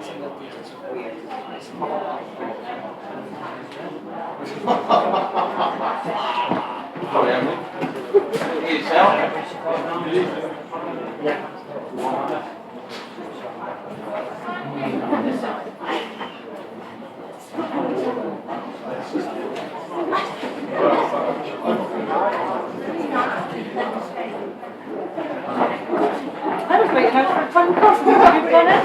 I was waiting out for a time across. Have you done it?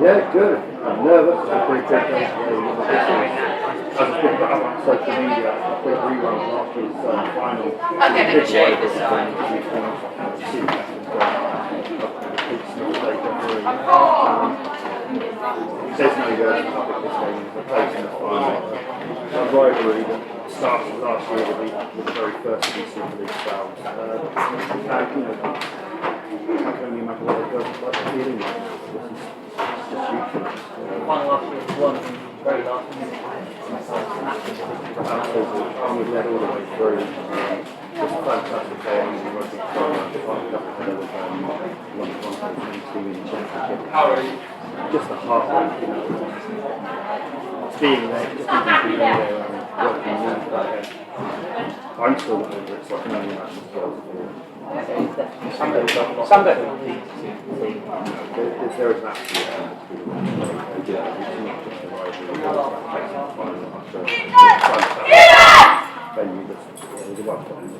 Yeah, good. I'm nervous. I'm pretty good. I just put that up on social media. I put a rerun last week's final. Okay, let me show you this side. There's no go to public this game. We're placing the final. A rivalry that started last year with the very first of these Super League styles. I can only imagine what they're feeling like. One last year, one very last minute. And we've led all the way through. Just a fantastic game. We were just trying to find a couple of one team in the championship. Just the heartbreak, being there, just being there and working with that. I'm still not over it, so I can only imagine as well. Sunday. There is an absolute venue that's the one point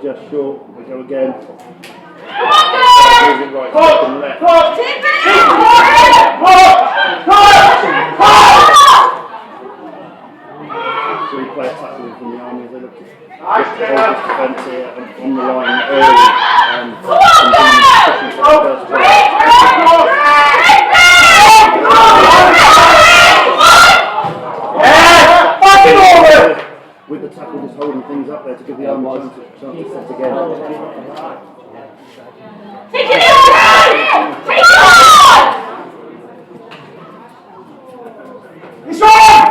just short, we go again. Moving right to the left. 3-player tackling from the Army as they look to hold this defence here and on the line early and pushing for the first goal. there to give the arm a chance to set again. Take it on! Take it on! He's on!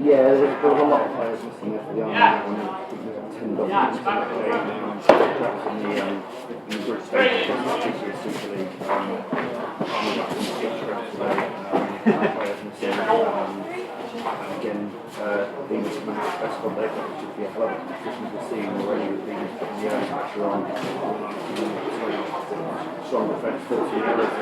Yeah, there was a lot of players missing there for the Army. There were 10 documents in the group stage of the Super League. Army got some players missing. And again, being the best squad they've got, which should be a hell of a competition we're seeing already with being the early pressure on. Strong defence, 14 errors.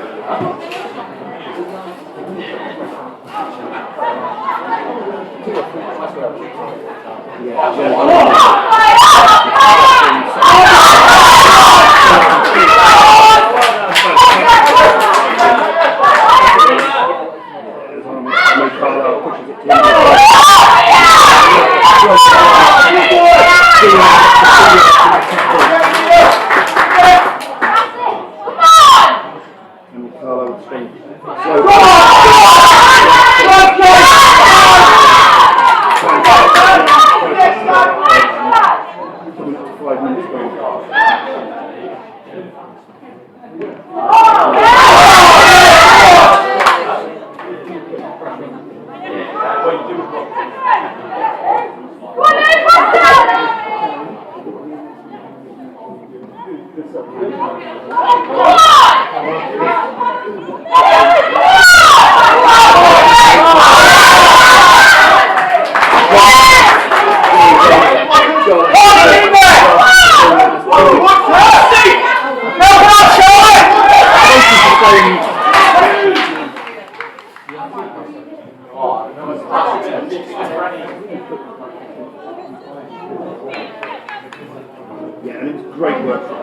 Yeah, and it was great work from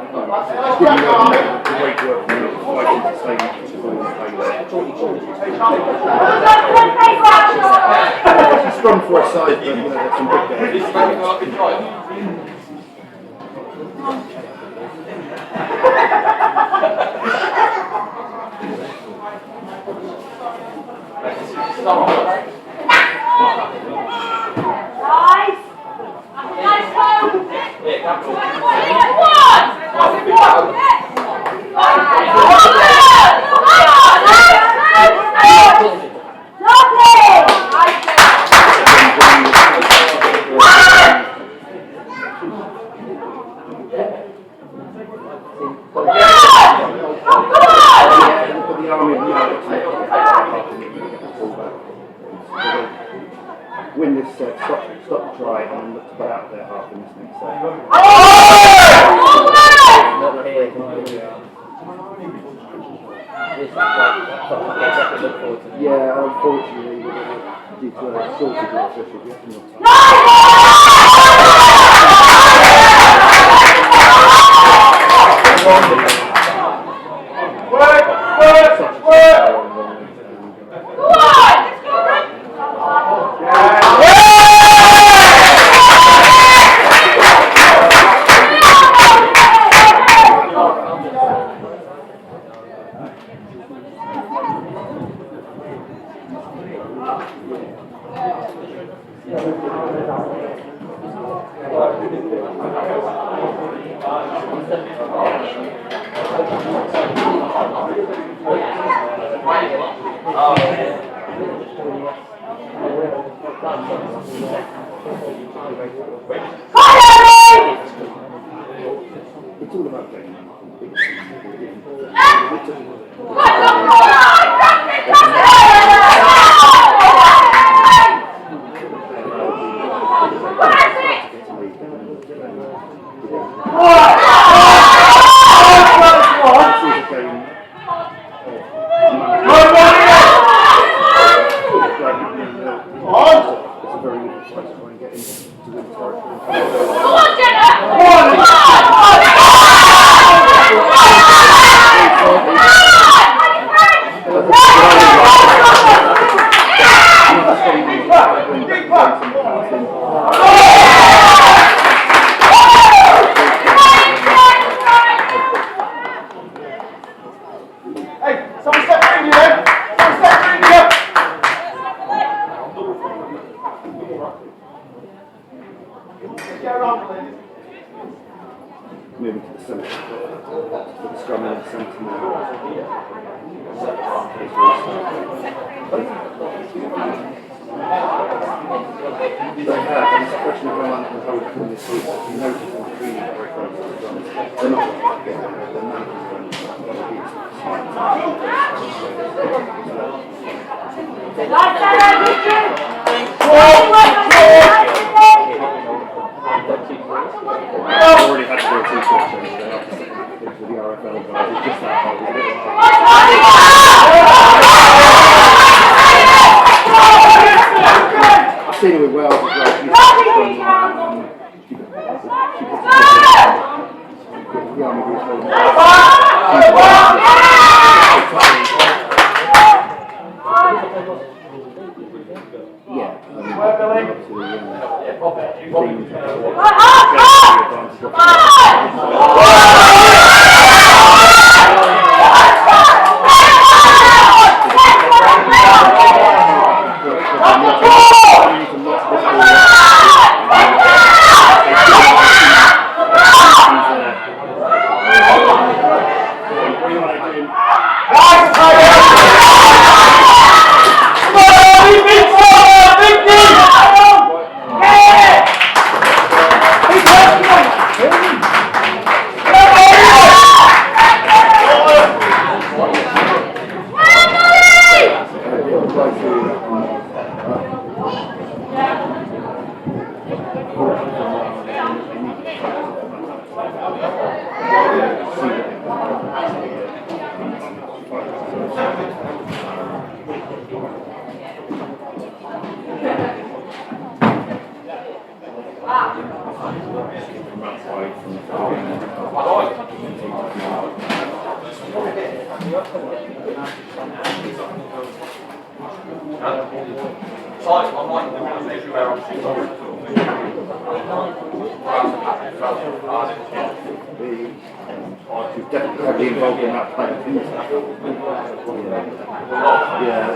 great work from fighting to stay with the ball and play there. It's strong for a side, but there's some good games. Win this set, stop try, and then look to put out their half in this next set. Yeah, unfortunately, due to a shortage of officials, we have to knock It's all about getting scrumming in the centre now. They have, and it's a question of how long the whole thing this week. You notice on the training very close to the drums. They're not going to get there, they're managers I've already had to do a two-shot change there after setting up the pitch with the RFL guys. It's just that hard. It's a bit hard. I've seen it with Wales as well. She's definitely heavily involved in that plan. Yeah.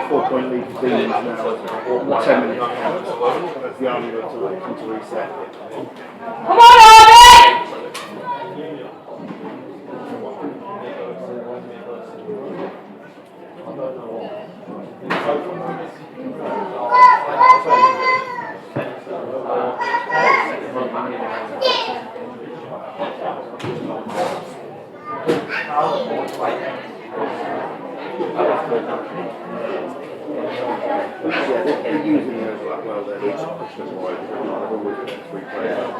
Four-point lead for Demons now. 10 minutes. As the Army look to reset. Come on, Army! Yeah, they're using those quite well. They're each pushing wide. They've always got three players.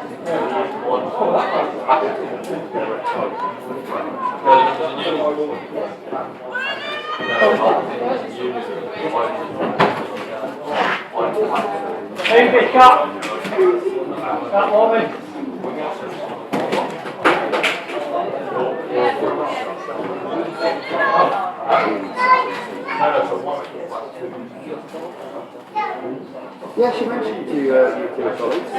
They're at tight. Hey, pick up. That woman. Yeah, she mentioned to you two colleagues.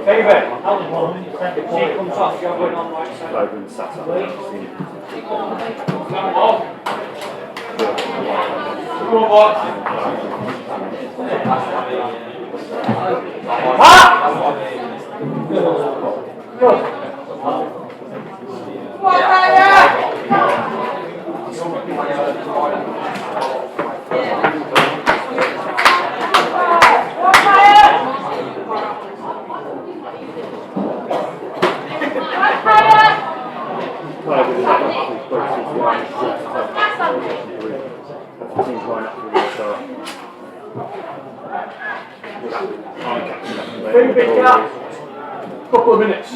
David, she comes off going on right side. Over and sat up. Come on, boys. Very big gap. Couple of minutes.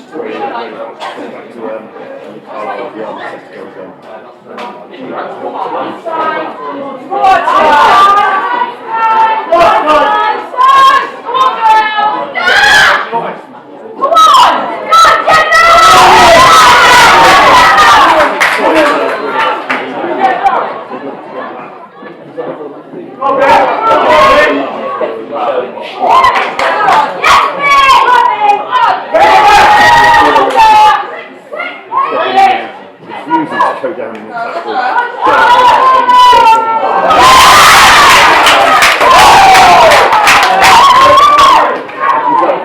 Go down in the tackle.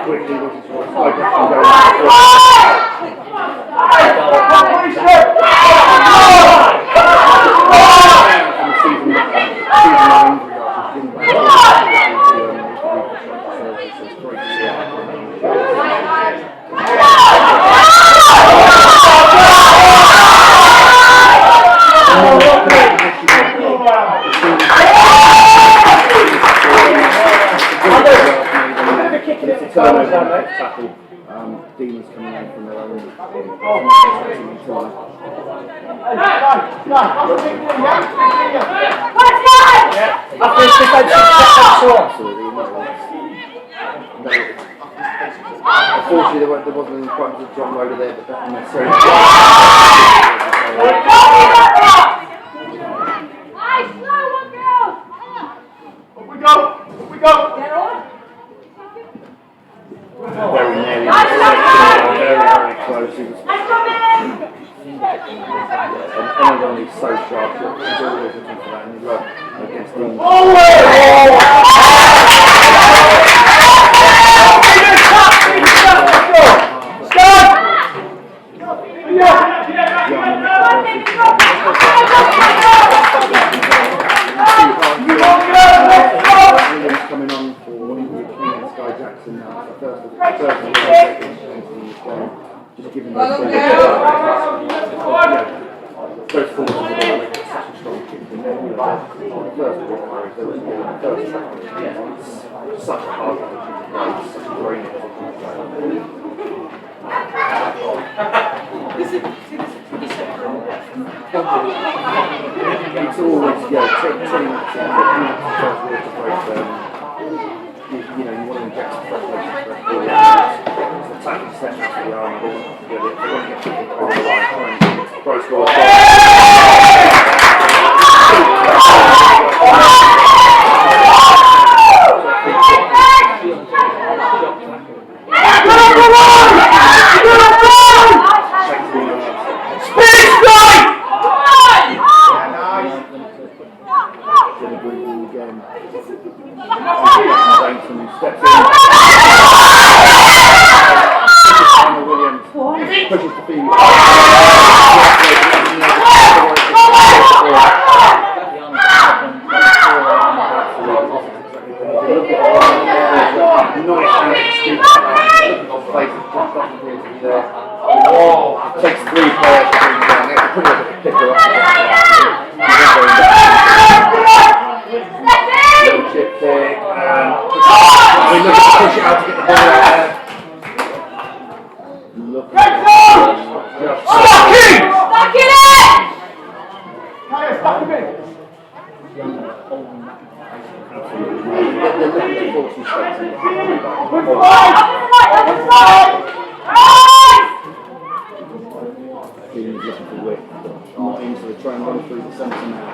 Quickly, which is what I got tackle. Demons coming in from their own. Unfortunately, there wasn't any problems with John Rhoda there, but that necessarily. We go! Very nearly. Very close. He was. And he's so sharp. He's always looking for that. And he loved against England. Coming on for Sky Jackson now. First just giving those first forwards such a strong kick in there. Such a hard position, such a great it's always, taking you know, you want to inject some fresh legs for it's the tackling set for the arm, they want to get something on the line, try and score. Pushes the feet. Takes 3 players to bring down. They have to put it up and pick her up. Little chip kick. Look at push it out to get the ball out there. Look at Stuck in it! He's looking for width. Martin's going to try and run through the centre now.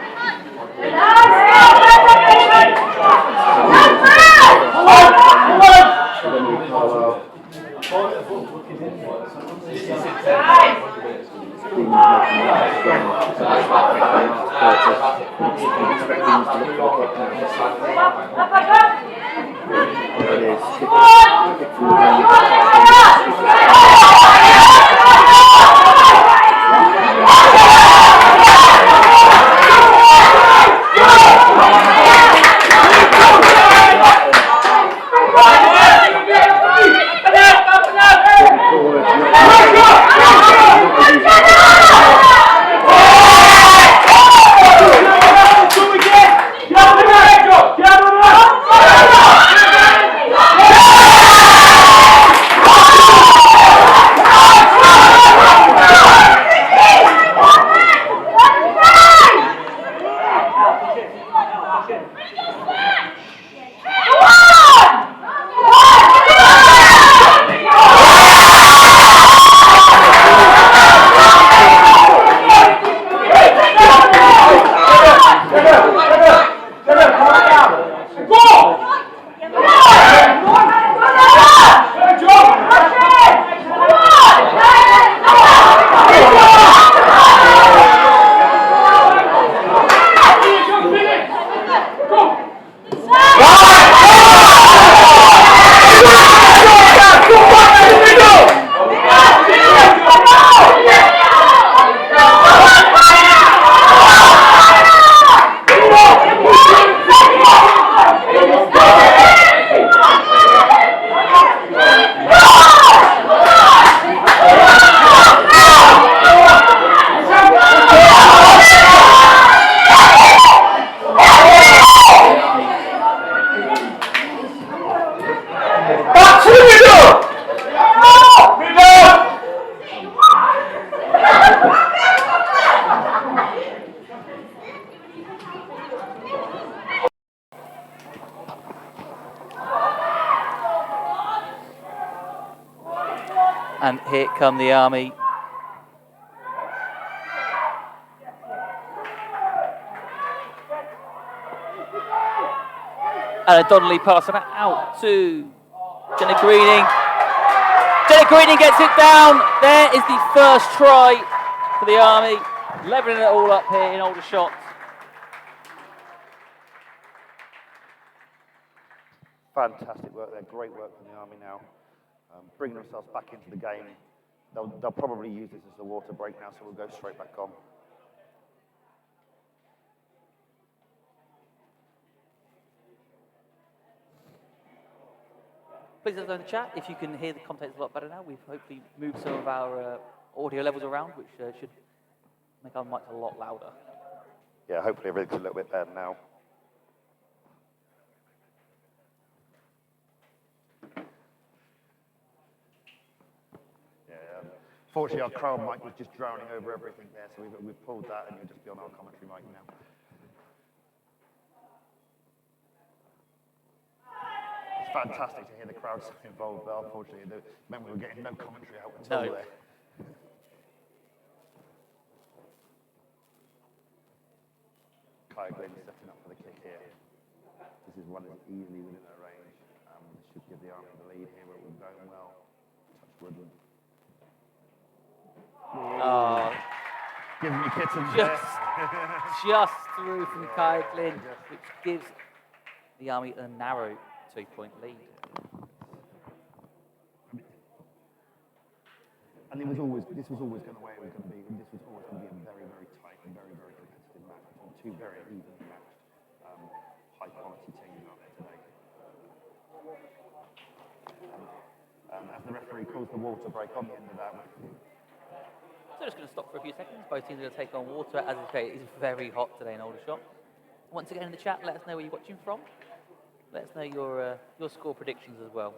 And here come the Army. And Donnelly passing it out to Jenna Greening. Jenna Greening gets it down. There is the first try for the Army. Levelling it all up here in Aldershot. Fantastic work there, great work from the Army now. Bringing themselves back into the game. They'll probably use this as a water break now, so we'll go straight back on. Please let us know in the chat if you can hear the commentators a lot better now. We've hopefully moved some of our audio levels around, which should make our mics a lot louder. Yeah, hopefully everything's a little bit better now. Fortunately, our crowd mic was just drowning over everything there, so we've pulled that and you'll just be on our commentary mic now. It's fantastic to hear the crowd so involved, but unfortunately, it meant we were getting no commentary out until there. Kai Glynn setting up for the kick here. This is one that's easily within their range. This should give the Army the lead here, but we're going well. Touch wood. Oh, Give me kittens just through from Kai Glynn, which gives the Army a narrow 2-point lead. And this was always going to be, and this was always going to be a very, very tight and very, very competitive match between two very evenly matched, high-quality teams out there today. As the referee calls the water break on the end of that. So just going to stop for a few seconds. Both teams are going to take on water. As I say, it is very hot today in Aldershot. Once again in the chat, let us know where you're watching from. Let us know your score predictions as well.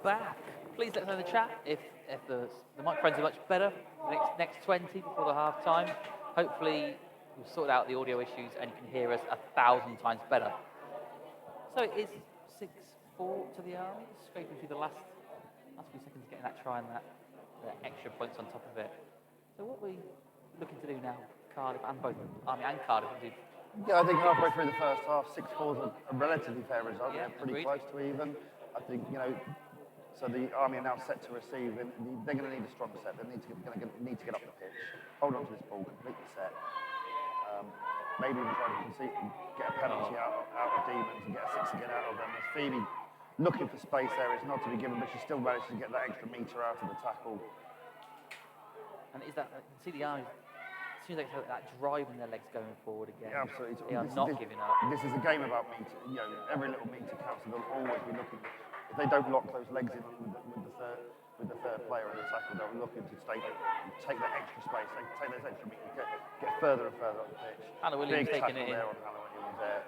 back. Please let us know in the chat if the microphones are much better the next 20 before the half time. Hopefully we've sorted out the audio issues and you can hear us 1,000 times better. So it is 6-4 to the Army, scraping through the last few seconds, getting that try and that extra points on top of it. So what are we looking to do now, Cardiff and both Army and Cardiff? Yeah, I think halfway through the first half, 6-4 is a relatively fair result. Yeah, They're pretty agreed. close to even. I think, so the Army are now set to receive, and they're going to need a strong set. They need to get up the pitch, hold on to this ball, complete the set. Maybe even try to get a penalty out of Demons and get a 6 again out of them. As Phoebe looking for space there, it's not to be given, but she still managed to get that extra metre out of the tackle. And is that, you can see the Army, as soon as they have that drive in their legs going forward again, Yeah, absolutely. they are not giving up. This is a game about metre. Every little metre counts, and they'll always be looking. If they don't lock those legs in with the third player in the tackle, they'll look to take that extra space, take those extra metres, get further and further up the pitch. Hannah Williams Big taking tackle it in. there on Hannah Williams there.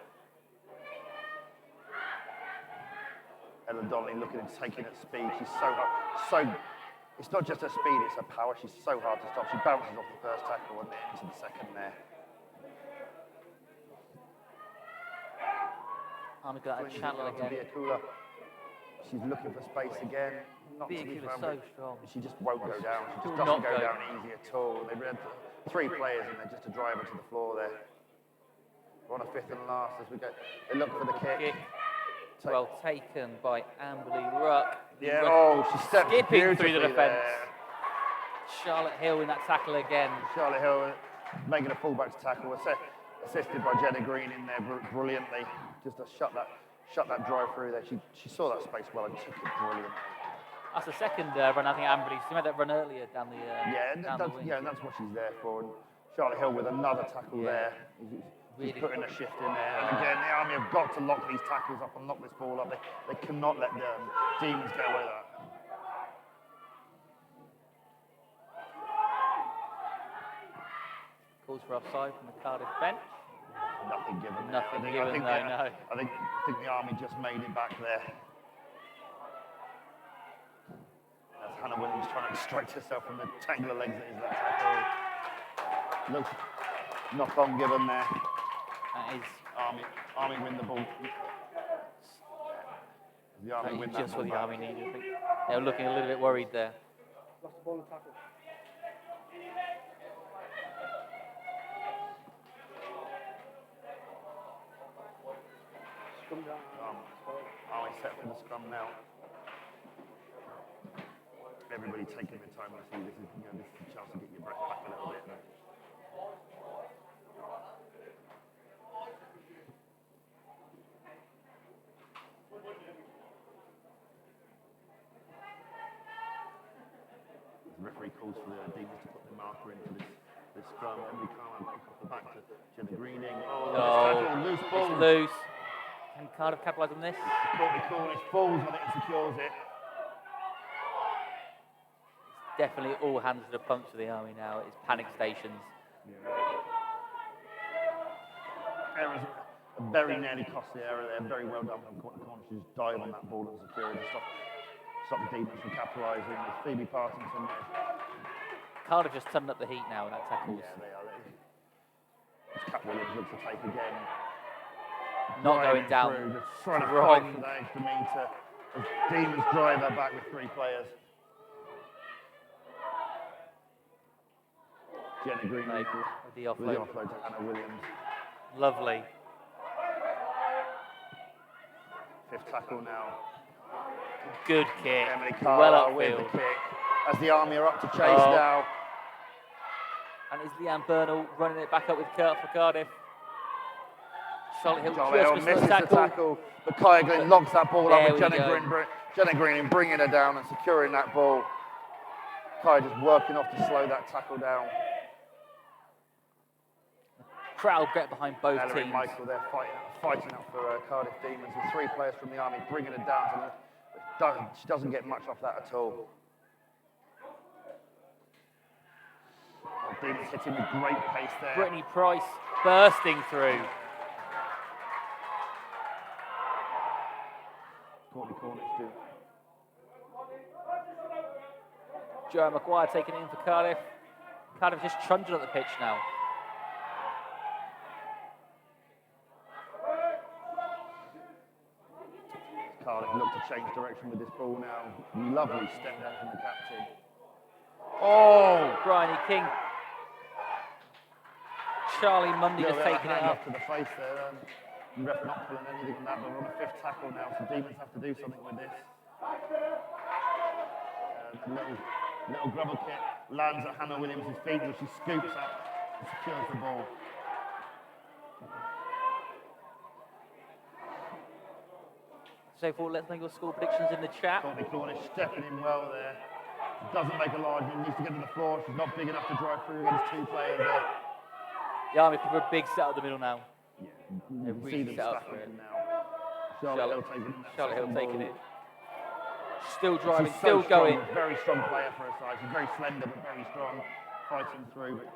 Ellen Donnelly looking and taking at speed. She's so hard. It's not just her speed, it's her power. She's so hard to stop. She bounces off the first tackle and then into the second there. Army got that channel again. She's looking for space again. Biakula's so strong. She just won't go down. She just Not doesn't go go. down easy at all. They've had 3 players in there just to drive her to the floor there. We're on a 5th and last as we go. They look for the kick. Well taken by Amberley Ruck. Yeah, Ruck she stepped skipping through the beautifully defence. there. Charlotte Hill in that tackle again. Charlotte Hill making a fullback's tackle, assisted by Jenna Green in there brilliantly, just to shut that drive through there. She saw that space well and took it brilliantly. That's the second run, I think, Amberley. She made that run earlier down the down the wing. And that's what she's there for. And Charlotte Hill with another tackle there. She's putting a shift in there. And again, the Army have got to lock these tackles up and lock this ball up. They cannot let the Demons get away with that. Calls for offside from the Cardiff bench. Nothing given. Nothing there. given, no. I think the Army just made it back there. As Hannah Williams trying to extract herself from the tangle of legs that is that tackle. Looks knock on given there. That is Army win the ball. The Army win that just ball what the back. Army needed. I think they were looking a little bit worried there. Lost the ball and tackle. Scrum down. Army set for the scrum now. Everybody taking their time. I see this is a chance to get your breath back a little bit. The referee calls for the Demons to put the marker into this scrum. Emily Carman pick off the back to Jenna Greening. Loose ball. It's loose. Can Cardiff capitalise on this? Courtney Cornish falls on it and secures it. Definitely all hands to the pump for the Army now. It's panic stations. Errors, a very nearly costly error there. Very well done from Courtney Cornish to just dive on that ball and secure it to stop the Demons from capitalising. There's Phoebe Partington there. Cardiff just turned up the heat now with that tackles. Yeah, they are. As Cat Williams looks to take again. Not Driving going down. through, just trying to Wrong. fight for that extra metre. As Demons drive her back with 3 players. Jenna Green With the with the offload. offload to Hannah Williams. Lovely. 5th tackle now. Good kick. Emily Well Carlisle with the upfield. kick. As the Army are up to chase Oh. now. And is Leanne Burnell running it back up with Kurt for Cardiff? Charlotte Hill Charlotte Hill just misses missed the tackle, but Kaya Glynn locks that ball There up with we Jenna go. Green bringing her down and securing that ball. Kaya just working off to slow that tackle down. Crowd get behind both Ellery teams. Michael there fighting up for Cardiff Demons with 3 players from the Army bringing her down. She doesn't get much off that at all. Demons hitting with great pace there. Brittany Price bursting through. Courtney Cornish Joe Maguire taking it in for Cardiff. Cardiff just trundling up the pitch now. Cardiff look to change direction with this ball now. Lovely step there from the captain. Oh! Bryony King. Charlie Mundy Little just bit of a taking it hand up. off to the face there. Ref not pulling anything on that, but we're on a 5th tackle now, so Demons have to do something with this. Little grubble kick lands at Hannah Williams' feet, which she scoops up and secures the ball. So forth, let's know your score predictions in the chat. Courtney Cornish stepping in well there. Doesn't make a large move, needs to get to the floor. She's not big enough to drive through against 2 players there. The Army people are a big set up the middle now. Yeah, They're you can really see them set up stacking for it. in now. Charlotte Hill taking in that Charlotte Hill second taking ball. it. Still driving, She's still so strong, going. a very strong player for her size. She's very slender but very strong, fighting through. But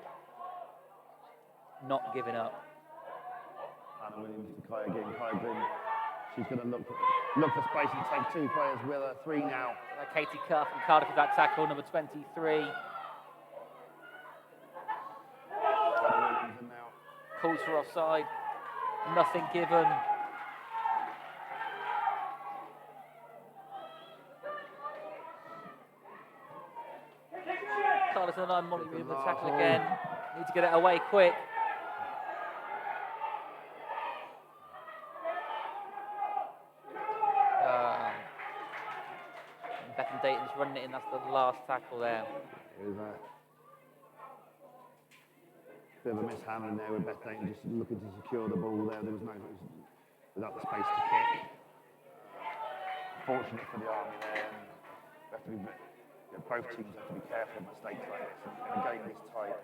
Not giving up. Hannah Williams to Kaya again. Kaya Green. She's going to look for space and take 2 players with her. 3 now. Katie Carr from Cardiff with that tackle, number 23. Hannah Williams in now. Calls for offside. Nothing given. Cardiff and 9 Molly with the tackle again. Need to get it away quick. Bethan Dayton's running it in, that's the last tackle there. There's a bit of a mishandling there with Beth Dayton just looking to secure the ball there. There was without the space to kick. Fortunate for the Army there. And both teams have to be careful of mistakes like this. And in a game this tight,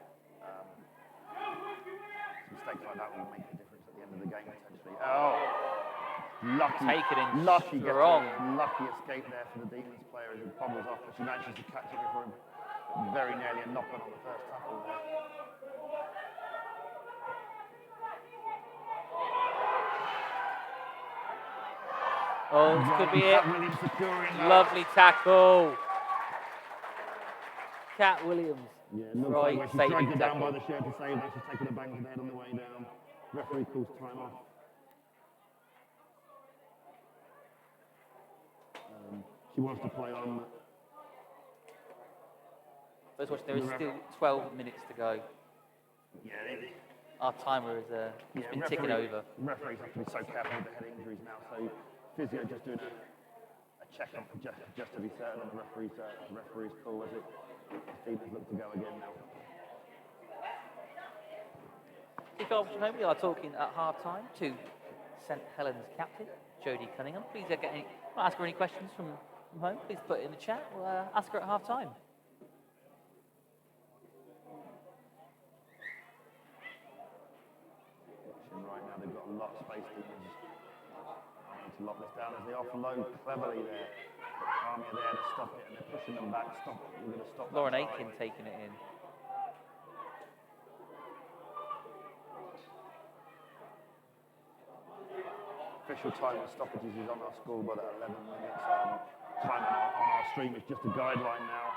mistakes like that will make a difference at the end of the game potentially. Oh! Lucky, lucky escape there for the Demons player as he bobbles off, but she manages to catch it before very nearly a knock-on on the first tackle there. Oh, this could be it. Williams securing that. Lovely tackle. Cat Williams. Yeah, looks Right, like she's saving dragged it down tackle. by the shirt to save that. She's taken a bang to the head on the way down. Referee calls time off. She wants to play on. First watch, there is still 12 minutes to go. Yeah, Our timer is been ticking over. Referees have to be so careful with the head injuries now. So physio just doing a check up just to be certain on the referee's call as it Stevens look to go again now. Kick off from home. We are talking at half time to St Helens captain Jodie Cunningham. Please ask her any questions from home. Please put it in the chat. We'll ask her at half time. Right now they've got a lot of space. Demons need to lock this down as they offload cleverly there. Army are there to stop it and they're pushing them back. We're going to stop. Lauren Aiken taking it in. Official time of stoppages is on our scoreboard at 11 minutes. Time on our stream is just a guideline now.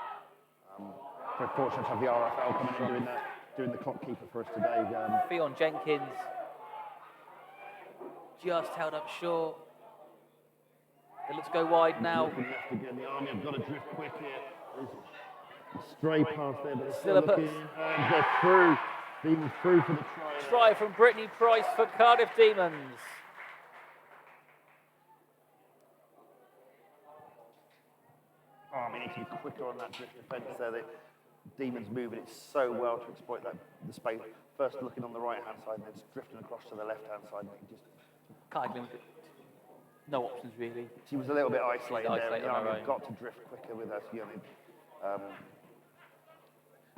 We're fortunate to have the RFL coming in doing the clock keeper for us today. Fionn Jenkins just held up short. It looks to go wide now. Looking left again. The Army have got to drift quick here. There's a stray pass there, but Still a looking. And they're through. Demons through for the try. Try from Brittany Price for Cardiff Demons. Army need to be quicker on that drift defence there. The Demons moving it so well to exploit the space. First looking on the right-hand side, and then drifting across to the left-hand side. No options really. She was a little bit isolated there. Isolated The on her Army own. have got to drift quicker with her.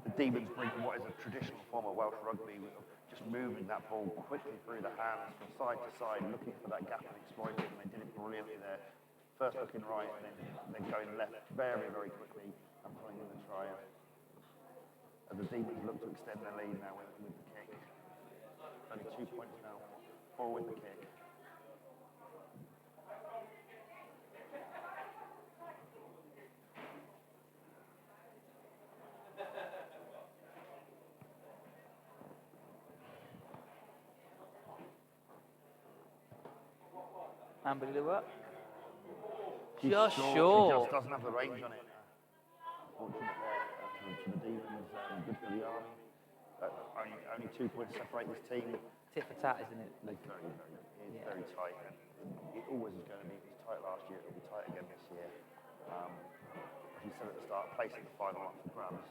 The Demons bring what is a traditional form of Welsh rugby, with just moving that ball quickly through the hands from side to side, looking for that gap and exploiting it, and they did it brilliantly there. First looking right, and then going left very, very quickly and pulling in the try. As the Demons look to extend their lead now with the kick. Only 2 points now, 4 with the kick. Amberley the work. She's Just short, short. She just doesn't have the range on it. Unfortunate there for the Demons, good for the Army. Only 2 points separate this team. Tit for tat, isn't it? It's very tight. And it always is going to be. It was tight last year. It'll be tight again this year. As we said at the start, place at the final up for grabs.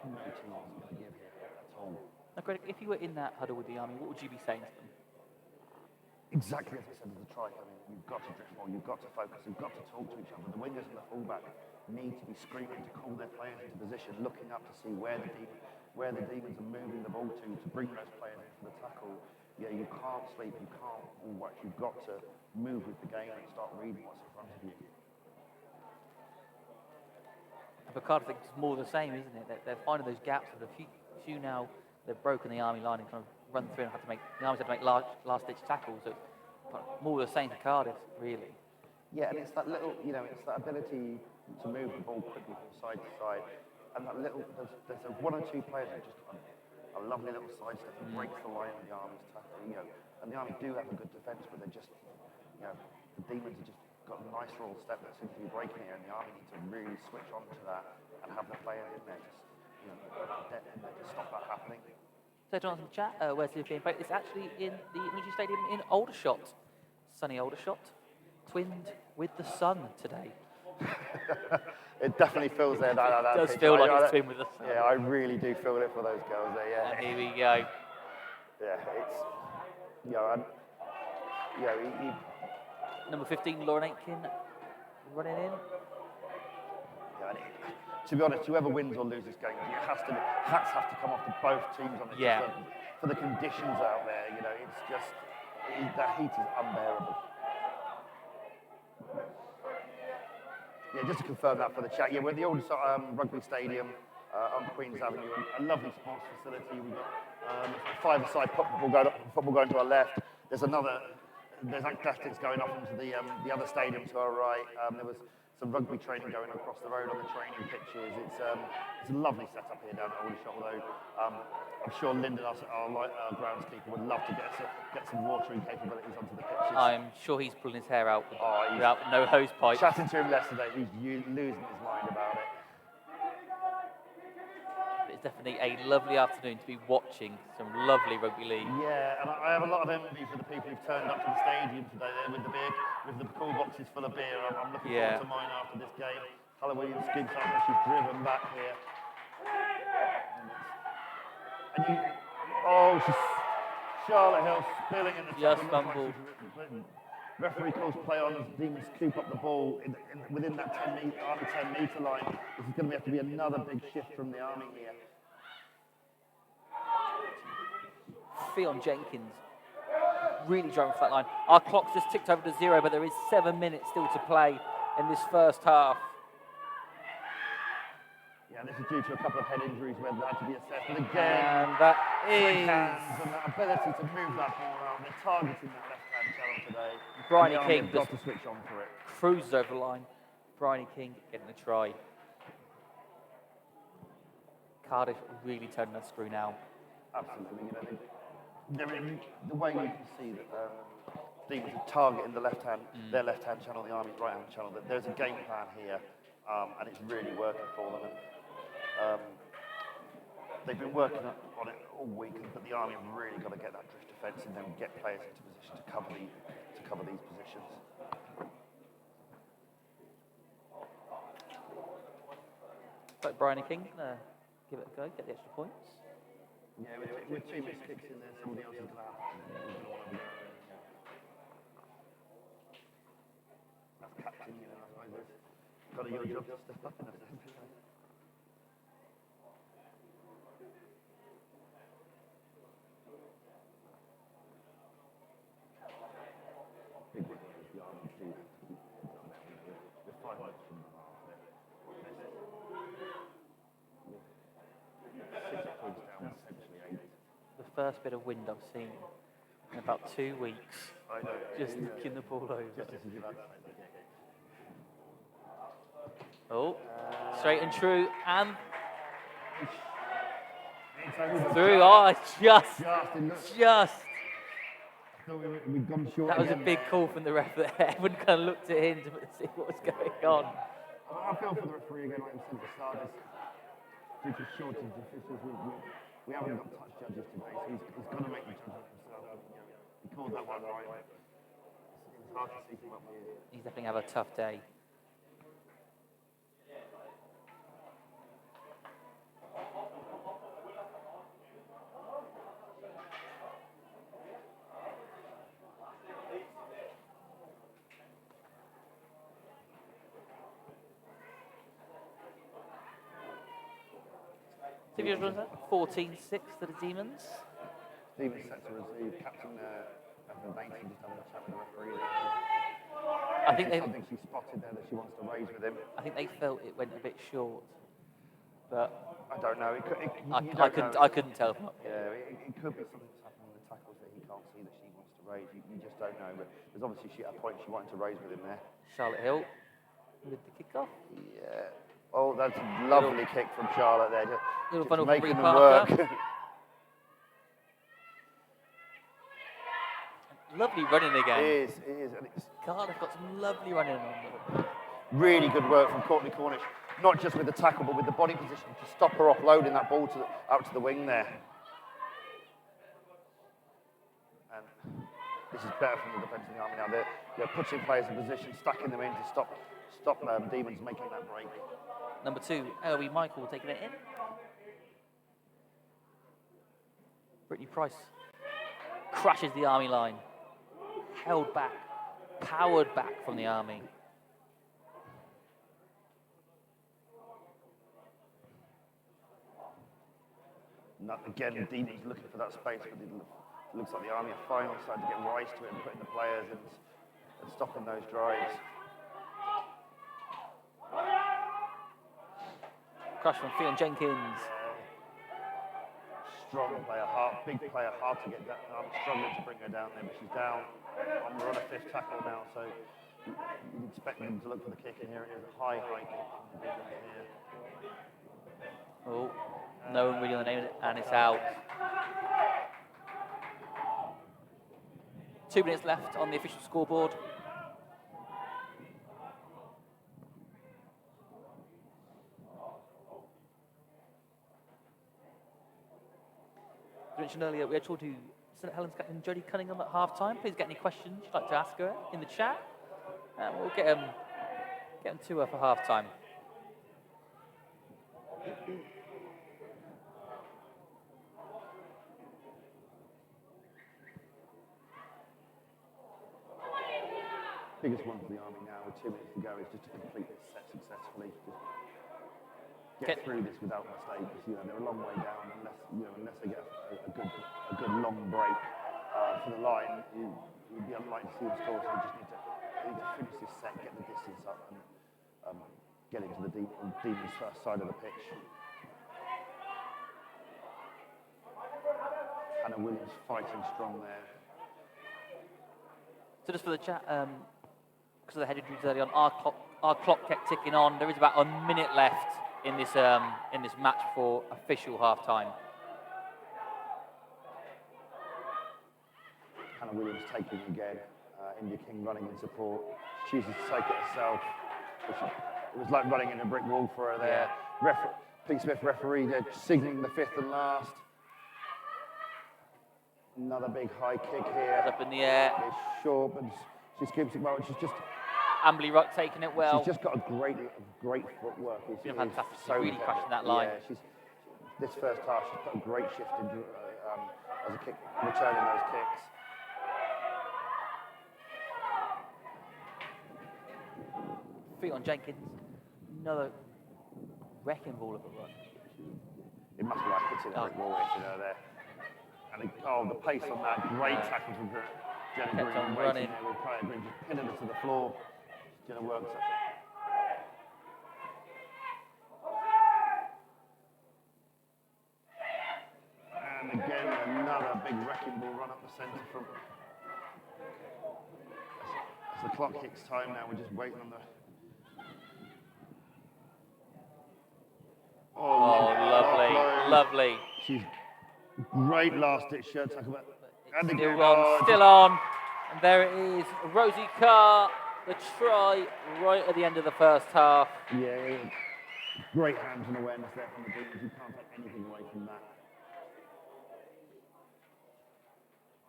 No team is going to give here at all. Now, Greg, if you were in that huddle with the Army, what would you be saying to them? Exactly as I said to the trike. I mean, you've got to drift more. You've got to focus. You've got to talk to each other. The wingers and the fullback need to be screaming to call their players into position, looking up to see where the Demons are moving the ball to bring those players into the tackle. Yeah, you can't sleep, you can't watch. You've got to move with the game and start reading what's in front of you. For Cardiff, I think it's more the same, isn't it? They're finding those gaps. With a few now, they've broken the Army line and kind of run through and the Army's had to make last-ditch tackles. So more the same for Cardiff, really. Yeah, and it's that little, it's that ability to move the ball quickly from side to side. And that little, there's one or two players who just got a lovely little side step that breaks the line of the Army's tackle. And the Army do have a good defence, but they're just, the Demons have just got a nice little step that seems to be breaking here, and the Army need to really switch on to that and have the players in there to stop that happening. So, Jonathan, chat, where's the game played? It's actually in the Military Stadium in Aldershot. Sunny Aldershot, twinned with the sun today. It definitely feels there. It does feel like it's twinned with the sun. Yeah, I really do feel it for those girls there. Yeah. And here we go. Yeah, it's Number 15, Lauren Aitken, running in. Yeah, to be honest, whoever wins or loses this game, hats have to come off to both teams on it. For the conditions out there, it's just that heat is unbearable. Yeah, just to confirm that for the chat. Yeah, we're at the old rugby stadium on Queen's Avenue, a lovely sports facility. We've got a five-a-side football going to our left. There's athletics going off into the other stadium to our right. There was some rugby training going across the road on the training pitches. It's a lovely setup here down at Aldershot, although I'm sure Lyndon, our groundskeeper, would love to get some watering capabilities onto the pitches. I'm sure he's pulling his hair out without no hose pipe. Chatting to him yesterday, he's losing his mind about it. It's definitely a lovely afternoon to be watching some lovely rugby league. Yeah, and I have a lot of envy for the people who've turned up to the stadium today there with the cool boxes full of beer. I'm looking forward to mine after this game. Halloween Skinks after she's driven back here. Charlotte Hill spilling in the just fumbled. Referee calls play on as Demons scoop up the ball within that 10-metre line. This is going to have to be another big shift from the Army here. Fionn Jenkins really driving for that line. Our clock's just ticked over to 0, but there is 7 minutes still to play in this first half. Yeah, this is due to a couple of head injuries where they had to be assessed. But again, and that quick is hands and that ability to move that ball around. They're targeting that left-hand channel today. Bryony King got to switch on for it. Cruises over the line. Bryony King getting a try. Cardiff really turning that screw now. Absolutely. The way you can see that Demons are targeting the their left-hand channel, the Army's right-hand channel. That there's a game plan here, and it's really working for them. And, they've been working on it all week, but the Army have really got to get that drift defence and then get players into position to cover these positions. But Bryony King gonna give it a go, get the extra points. Yeah, with 2 missed kicks in there, somebody else is going to have to. That's captain, I suppose it's got your job to step up in a sense. Big one is the Army do have to keep with 5 minutes from the half. 6 points down, essentially 8. The first bit of wind I've seen in about 2 weeks. I know. Just knocking the ball over. Just as you're about to say that. Oh, straight and true, and It's only the through. Oh, just. thought we'd gone short. That was a again. big call from the ref there. Everyone kind of looked at him to see what was going on. I feel for the referee again, like I said at the start. Due to shortage of officials, we haven't got touch judges today, so he's got to make the judgment himself. He called that one right. It's hard to see from up here. He's definitely have a tough day. So if you 14-6 to the Demons. Stephen set to receive. Captain Evan Bainton just having a chat with the referee. I think they. Something she spotted there that she wants to raise with him. I think they felt it went a bit short, but I don't know. I couldn't tell. Yeah, it could be something that's happening with the tackles that he can't see that she wants to raise. You just don't know. But there's obviously a point she wanted to raise with him there. Charlotte Hill with the kickoff. Yeah. Oh, that's a lovely kick from Charlotte there. Little Just funnel from making Brie them work. Parker. Lovely running again. It is. And it's Cardiff got some lovely running on them. really good work from Courtney Cornish, not just with the tackle, but with the body position to stop her offloading that ball out to the wing there. And this is better from the defence of the Army now. They're putting players in position, stacking them in to stop Demons making that break. Number 2, Eloise Michael taking it in. Brittany Price crashes the Army line. Held back, powered back from the Army. Again, Demons looking for that space, but it looks like the Army are finally starting to get rise to it and putting the players in and stopping those drives. Crush from Fiona Jenkins. Strong player, big player, hard to get down. I'm struggling to bring her down there, but she's down. We're on a 5th tackle now, so you'd expect them to look for the kick in here. It is a high kick here. Oh, no one really on the name of it, and it's out. 2 minutes left on the official scoreboard. I mentioned earlier, we had talked to St Helens captain Jodie Cunningham at half-time. Please get any questions you'd like to ask her in the chat. And we'll get them to her for half-time. Biggest one for the Army now with 2 minutes to go is just to complete this set successfully. Just get through this without mistakes. They're a long way down unless they get a good long break for the line. You'd be unlikely to see the score. So they need to finish this set, get the distance up, and get into the Demons' first side of the pitch. Hannah Williams fighting strong there. So just for the chat, because of the head injuries early on, our clock kept ticking on. There is about a minute left in this match for official half-time. Hannah Williams taking again. India King running in support. She chooses to take it herself. It was like running in a brick wall for her there. Yeah. Pete Smith referee there, signalling the 5th and last. Another big high kick here. Up in the air. It's short, but she skips it well. She's just Amberley Ruck taking it well. She's just got a great footwork. It's been fantastic. She's really crashing that line. Yeah, this first half, she's put a great shift into as a kick, returning those kicks. Feet on Jenkins. Another wrecking ball of a run. It must be like hitting a brick wall there. And the pace on that, great tackle from Jenna Green. Kept on Waiting running. there with Claire Green, just pinning her to the floor. Jenna works it. And again, another big wrecking ball run up the centre from. As the clock hits time now, we're just waiting on the. Oh, lovely, lovely. She's great last ditch shirt tackle, but Still on. And there it is. Rosie Carr, the try right at the end of the first half. Yeah, great hands and awareness there from the Demons. You can't take anything away from that.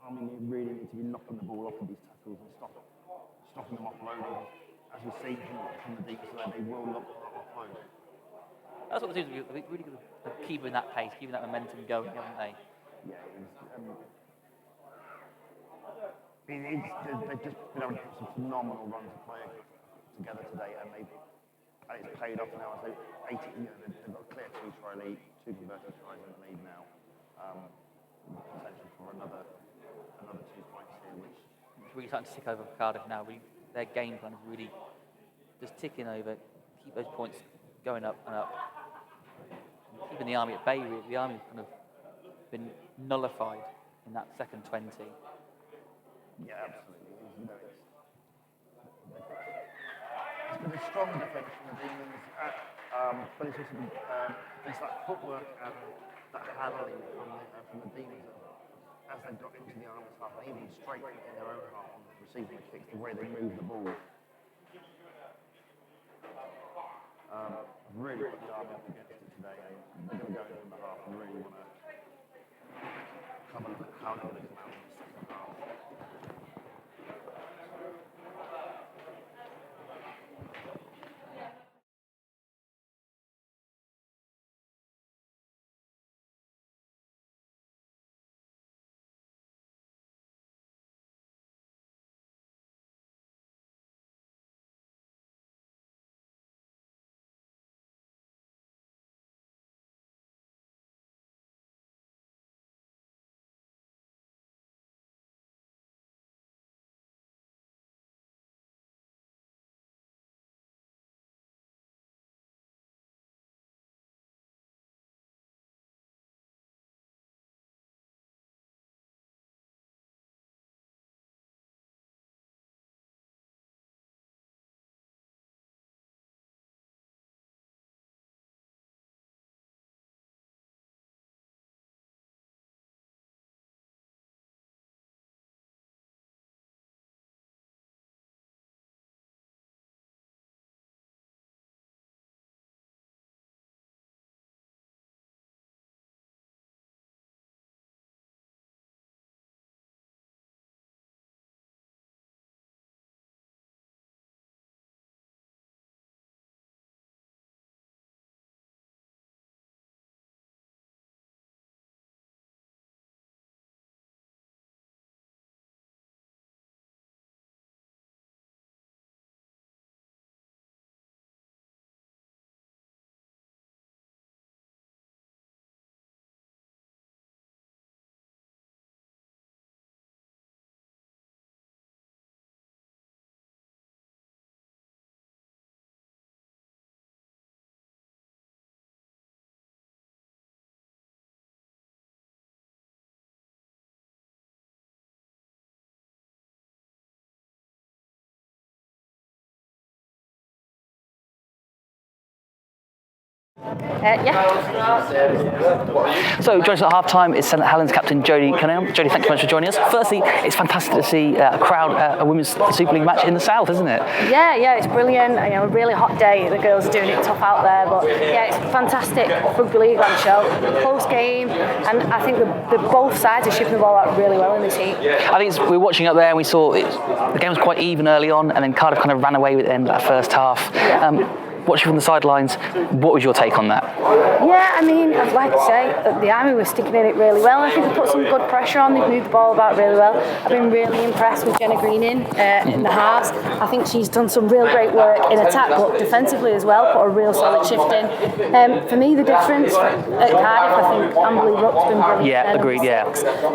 I mean, you really need to be knocking the ball off of these tackles and stopping them offloading. As we've seen from the Demons today, they will look offload. That's what the teams are really good at keeping that pace, keeping that momentum going, haven't they? Yeah, they've just been able to put some phenomenal runs of play together today, and it's paid off now. So 18, they've got a clear 2-try lead, 2 converted tries in the lead now. Potential for another 2 points here, which really starting to tick over Cardiff now. Their game plan is really just ticking over, keep those points going up and up. Keeping the Army at bay, really. The Army's kind of been nullified in that second 20. Yeah, absolutely. It's been a strong defence from the Demons, but it's also been, it's that footwork and that handling from the Demons as they've got into the Army's half, and even straight in their own half on receiving the kicks, the way they move the ball. Really put the Army up against it today. They're going to go into the half and really want to have a look at how they're going to come out in the second half. So, joining us at half-time is St Helens captain Jodie Cunningham. Jodie, thank you very much for joining us. Firstly, it's fantastic to see a crowd at a Women's Super League match in the South, isn't it? Yeah, it's brilliant. A really hot day. The girls are doing it tough out there, but yeah, it's fantastic rugby league on show. Close game, and I think the both sides are shipping the ball out really well in this heat. I think we were watching up there and we saw the game was quite even early on, and then Cardiff kind of ran away with it in that first half. Watching from the sidelines, what was your take on that? Yeah, I mean, I'd like to say that the Army were sticking in it really well. I think they put some good pressure on. They've moved the ball about really well. I've been really impressed with Jenna Greening in the halves. I think she's done some real great work in attack, but defensively as well, put a real solid shift in. For me, the difference at Cardiff, I think Amberley Rupp's been brilliant. Yeah, agreed, yeah.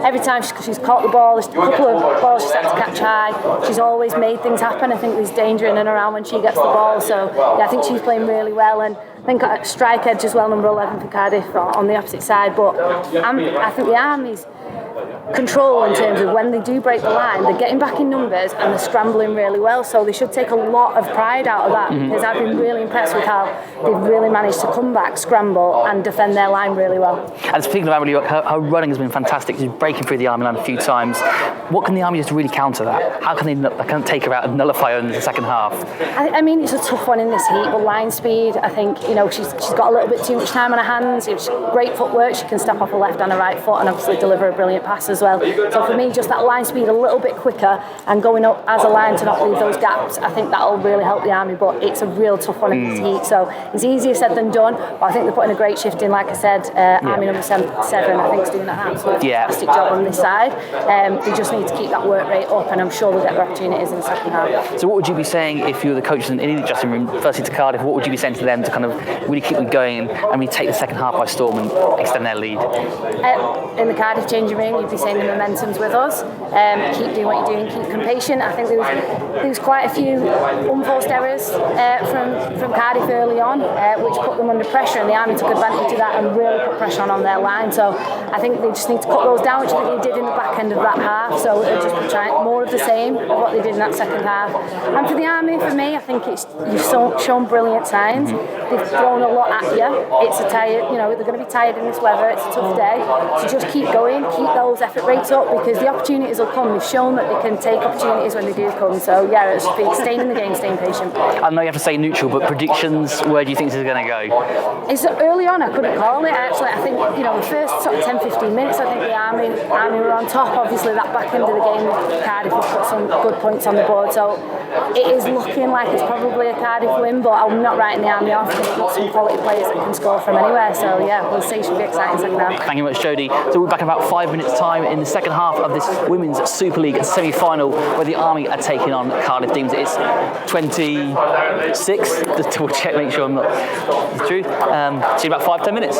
Every time she's caught the ball, there's a couple of balls she's had to catch high. She's always made things happen. I think there's danger in and around when she gets the ball. So, yeah, I think she's playing really well, and I think strike edge as well, number 11 for Cardiff on the opposite side. But I think the Army's control in terms of when they do break the line, they're getting back in numbers and they're scrambling really well. So they should take a lot of pride out of that because I've been really impressed with how they've really managed to come back, scramble and defend their line really well. And speaking of Emily, her running has been fantastic. She's breaking through the Army line a few times. What can the Army just really counter that? How can they take her out and nullify her in the second half? I mean, it's a tough one in this heat, but line speed, I think, she's got a little bit too much time on her hands. It's great footwork. She can step off her left and her right foot and obviously deliver a brilliant pass as well. So for me, just that line speed a little bit quicker and going up as a line to not leave those gaps, I think that'll really help the Army. But it's a real tough one in this heat. So it's easier said than done, but I think they're putting a great shift in. Like I said, Army number 7, I think, is doing an absolutely fantastic job on this side. They just need to keep that work rate up, and I'm sure they'll get their opportunities in the second half. So what would you be saying if you were the coaches in the dressing room, firstly to Cardiff, what would you be saying to them to kind of really keep them going and really take the second half by storm and extend their lead? In the Cardiff changing room, you'd be saying the momentum's with us. Keep doing what you're doing, keep them patient. I think there was quite a few unforced errors from Cardiff early on, which put them under pressure, and the Army took advantage of that and really put pressure on their line. So I think they just need to cut those down, which I think they did in the back end of that half. So they'll just be trying more of the same of what they did in that second half. And for the Army, for me, I think you've shown brilliant signs. They've thrown a lot at you. It's a tired, they're going to be tired in this weather. It's a tough day. So just keep going, keep those effort rates up, because the opportunities will come. They've shown that they can take opportunities when they do come. So yeah, it's just be staying in the game, staying patient. I know you have to say neutral, but predictions, where do you think this is going to go? It's early on, I couldn't call it. Actually, I think the first sort of 10-15 minutes, I think the Army were on top. Obviously, that back end of the game, Cardiff have put some good points on the board. So it is looking like it's probably a Cardiff win, but I'm not writing the Army off. They've got some quality players that can score from anywhere. So yeah, we'll see. Should be exciting second half. Thank you very much, Jodie. So we're back in about 5 minutes' time in the second half of this Women's Super League semi-final, where the Army are taking on Cardiff Demons. It's 26. Just double check, make sure I'm not true. See you in about 5-10 minutes.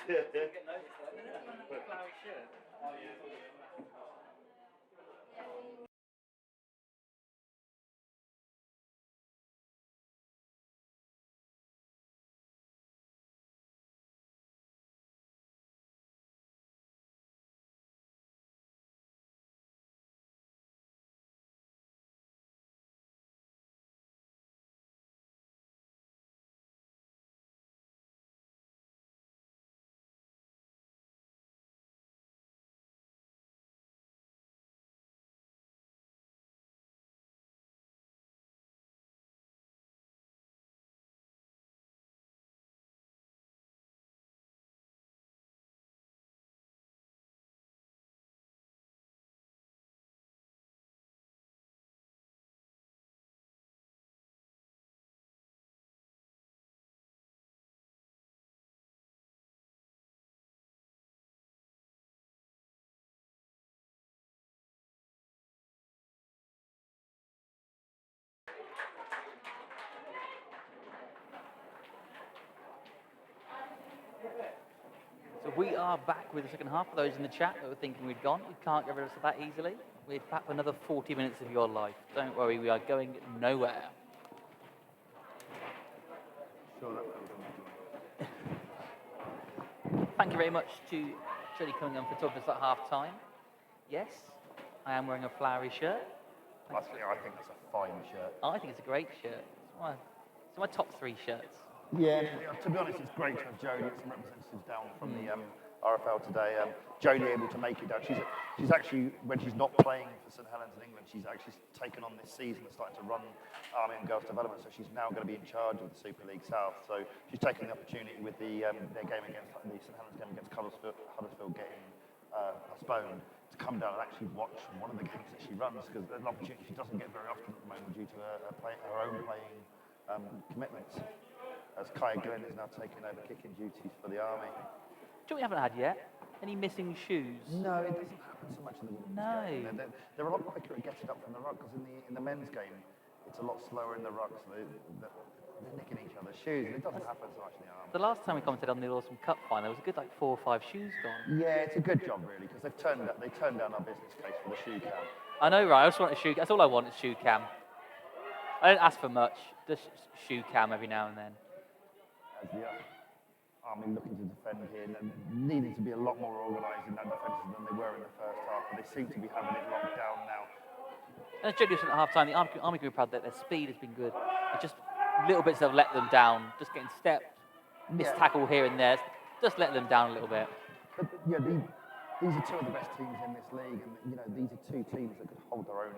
So we are back with the second half. For those in the chat that were thinking we'd gone, we can't get rid of us that easily. We're back for another 40 minutes of your life. Don't worry, we are going nowhere. Sure, that was Thank you very much to Jodie coming on for talking to us at half time. Yes, I am wearing a flowery shirt. I think that's a fine shirt. I think it's a great shirt. It's my top 3 shirts. Yeah, to be honest, it's great to have Jodie and some representatives down from the RFL today. Jodie able to make it down. She's actually, when she's not playing for St Helens in England, she's actually taken on this season and starting to run Army and Girls Development. So she's now going to be in charge of the Super League South. So she's taking the opportunity with their game against the St Helens game against Huddersfield getting postponed to come down and actually watch one of the games that she runs, because there's an opportunity she doesn't get very often at the moment due to her own playing commitments. As Kaya Glenn is now taking over kicking duties for the Army. Do we haven't had yet? Any missing shoes? No, it doesn't happen so much in the women's game. They're a lot quicker at getting up from the ruck, because in the men's game, it's a lot slower in the ruck, so they're nicking each other's shoes. It doesn't happen so much in the Army. The last time we commented on the Awesome Cup final, there was a good 4 or 5 shoes gone. Yeah, it's a good job really, because they turned down our business case for the shoe cam. I know, right? I just want a shoe. That's all I want is shoe cam. I don't ask for much, just shoe cam every now and then. As the Army looking to defend here, and needing to be a lot more organised in that defence than they were in the first half, but they seem to be having it locked down now. And as Jodie said at half time, the Army group proud that their speed has been good. It's just little bits that have let them down, just getting stepped, missed tackle here and there, just let them down a little bit. But yeah, these are 2 of the best teams in this league, and these are 2 teams that could hold their own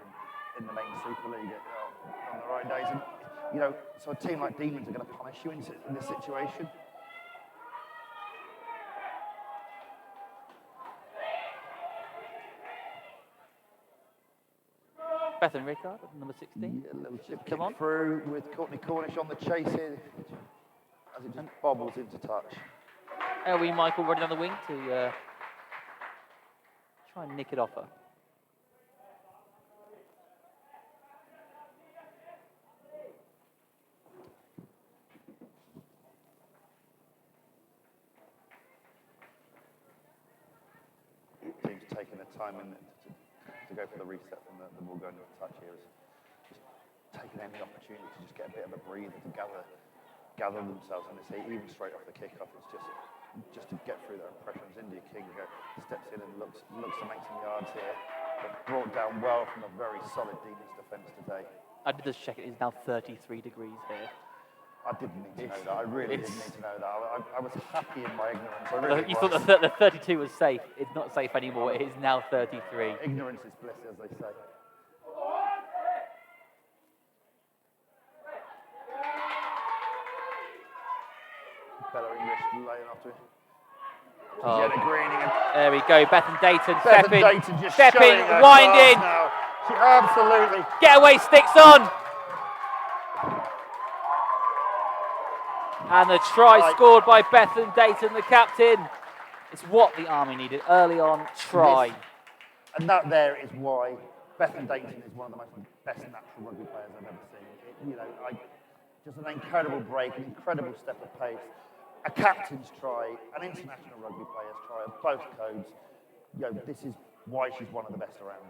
in the main Super League on the right days. And so a team like Demons are going to punish you in this situation. Bethan Rickard, number 16. Yeah, a little chip kick through with Courtney Cornish on the chase here, as it just bobbles into touch. Elwee Michael running down the wing to try and nick it off her. Team's taking their time to go for the reset from the ball going to a touch here. Is just taking any opportunity to just get a bit of a breather to gather themselves on this heat, even straight off the kickoff. It's just to get through their impressions. India King steps in and looks to make some yards here, but brought down well from a very solid Demons defence today. I did just check it. It's now 33 degrees here. I didn't need to know that. I really didn't need to know that. I was happy in my ignorance. I really You was. thought the 32 was safe. It's not safe anymore. It is now 33. Ignorance is bliss, as they say. Bella English laying after it. Jenna Greening. And There we go. Bethan Dayton Bethan Dayton just stepping, showing her winding. class now. She absolutely. Getaway sticks on. And the try scored by Bethan Dayton, the captain. It's what the Army needed early on. Try. Yes. And that there is why Bethan Dayton is one of the best natural rugby players I've ever seen. Just an incredible break, an incredible step of pace. a captain's try, an international rugby player's try of both codes. This is why she's one of the best around.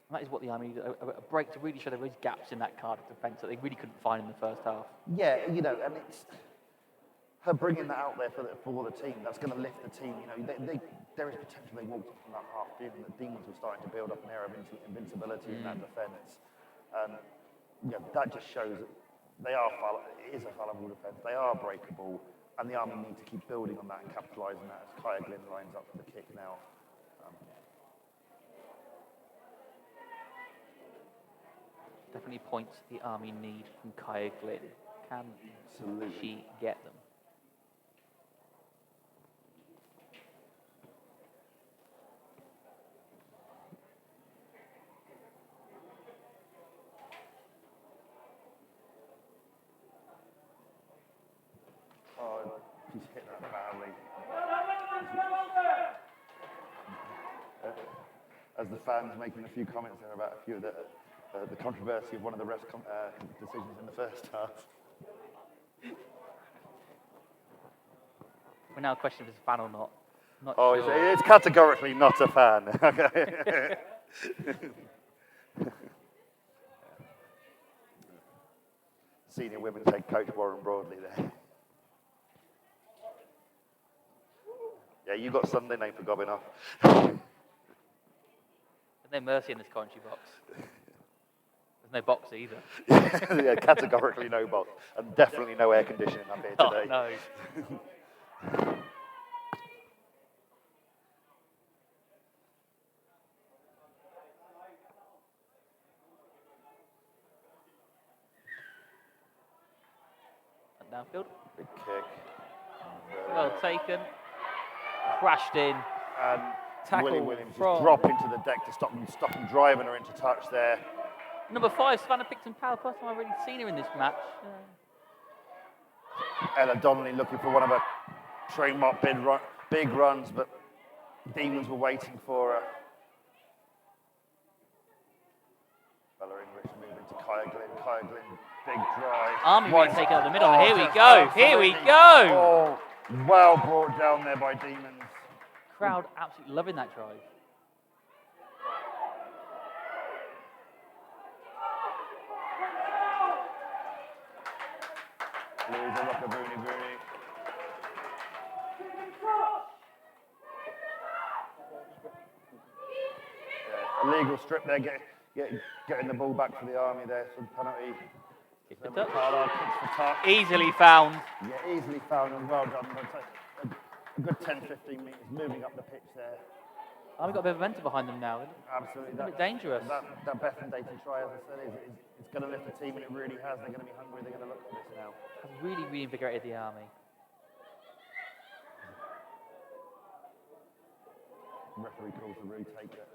And that is what the Army needed, a break to really show there was gaps in that Cardiff defence that they really couldn't find in the first half. Yeah, and it's her bringing that out there for the team. That's going to lift the team. There is potential. They walked from that half in, and the Demons were starting to build up an air of invincibility in that defence. That just shows that it is a fallible defence. They are breakable, and the Army need to keep building on that and capitalising that as Kaya Glynn lines up for the kick now. Definitely points the Army need from Kaya Glynn. Can she get them? Oh, she's hit that badly. As the fans making a few comments there about a few of the controversy of one of the ref decisions in the first half. We're now questioning if it's a fan or not. Not Oh, sure. it's categorically not a fan. Okay. Senior women's head coach Warren Broadley there. Yeah, you got Sunday name for gobbing off. There's no mercy in this commentary box. There's no box either. Yeah, categorically no box. And definitely no air conditioning up here today. Oh, no. And downfield. Big kick. Well taken. Crashed in. And Tackle Willie Williams from- just drop into the deck to stop him driving her into touch there. Number 5, Savannah Picton-Powell. First time I've really seen her in this match. Ella Donnelly looking for one of her trademark big runs, but Demons were waiting for her. Bella English moving to Kaya Glynn. Kaya Glynn, big drive. Army Right. really taken out the middle. Oh, Here we just go. Here we absolutely- go. Oh, well brought down there by Demons. Crowd absolutely loving that drive. Louisa Rockaboonie Booney. Yeah, illegal strip there, getting the ball back for the Army there, some penalty. Kick the touch. Carlisle kicks for touch. Easily found. Yeah, easily found and well done. But a good 10-15 metres moving up the pitch there. Army got a bit of momentum behind them now. Absolutely. A bit dangerous. That Bethan Dayton try, as I said, it's going to lift the team, and it really has. They're going to be hungry. They're going to look for this now. Has really reinvigorated the Army. Referee calls the retake it.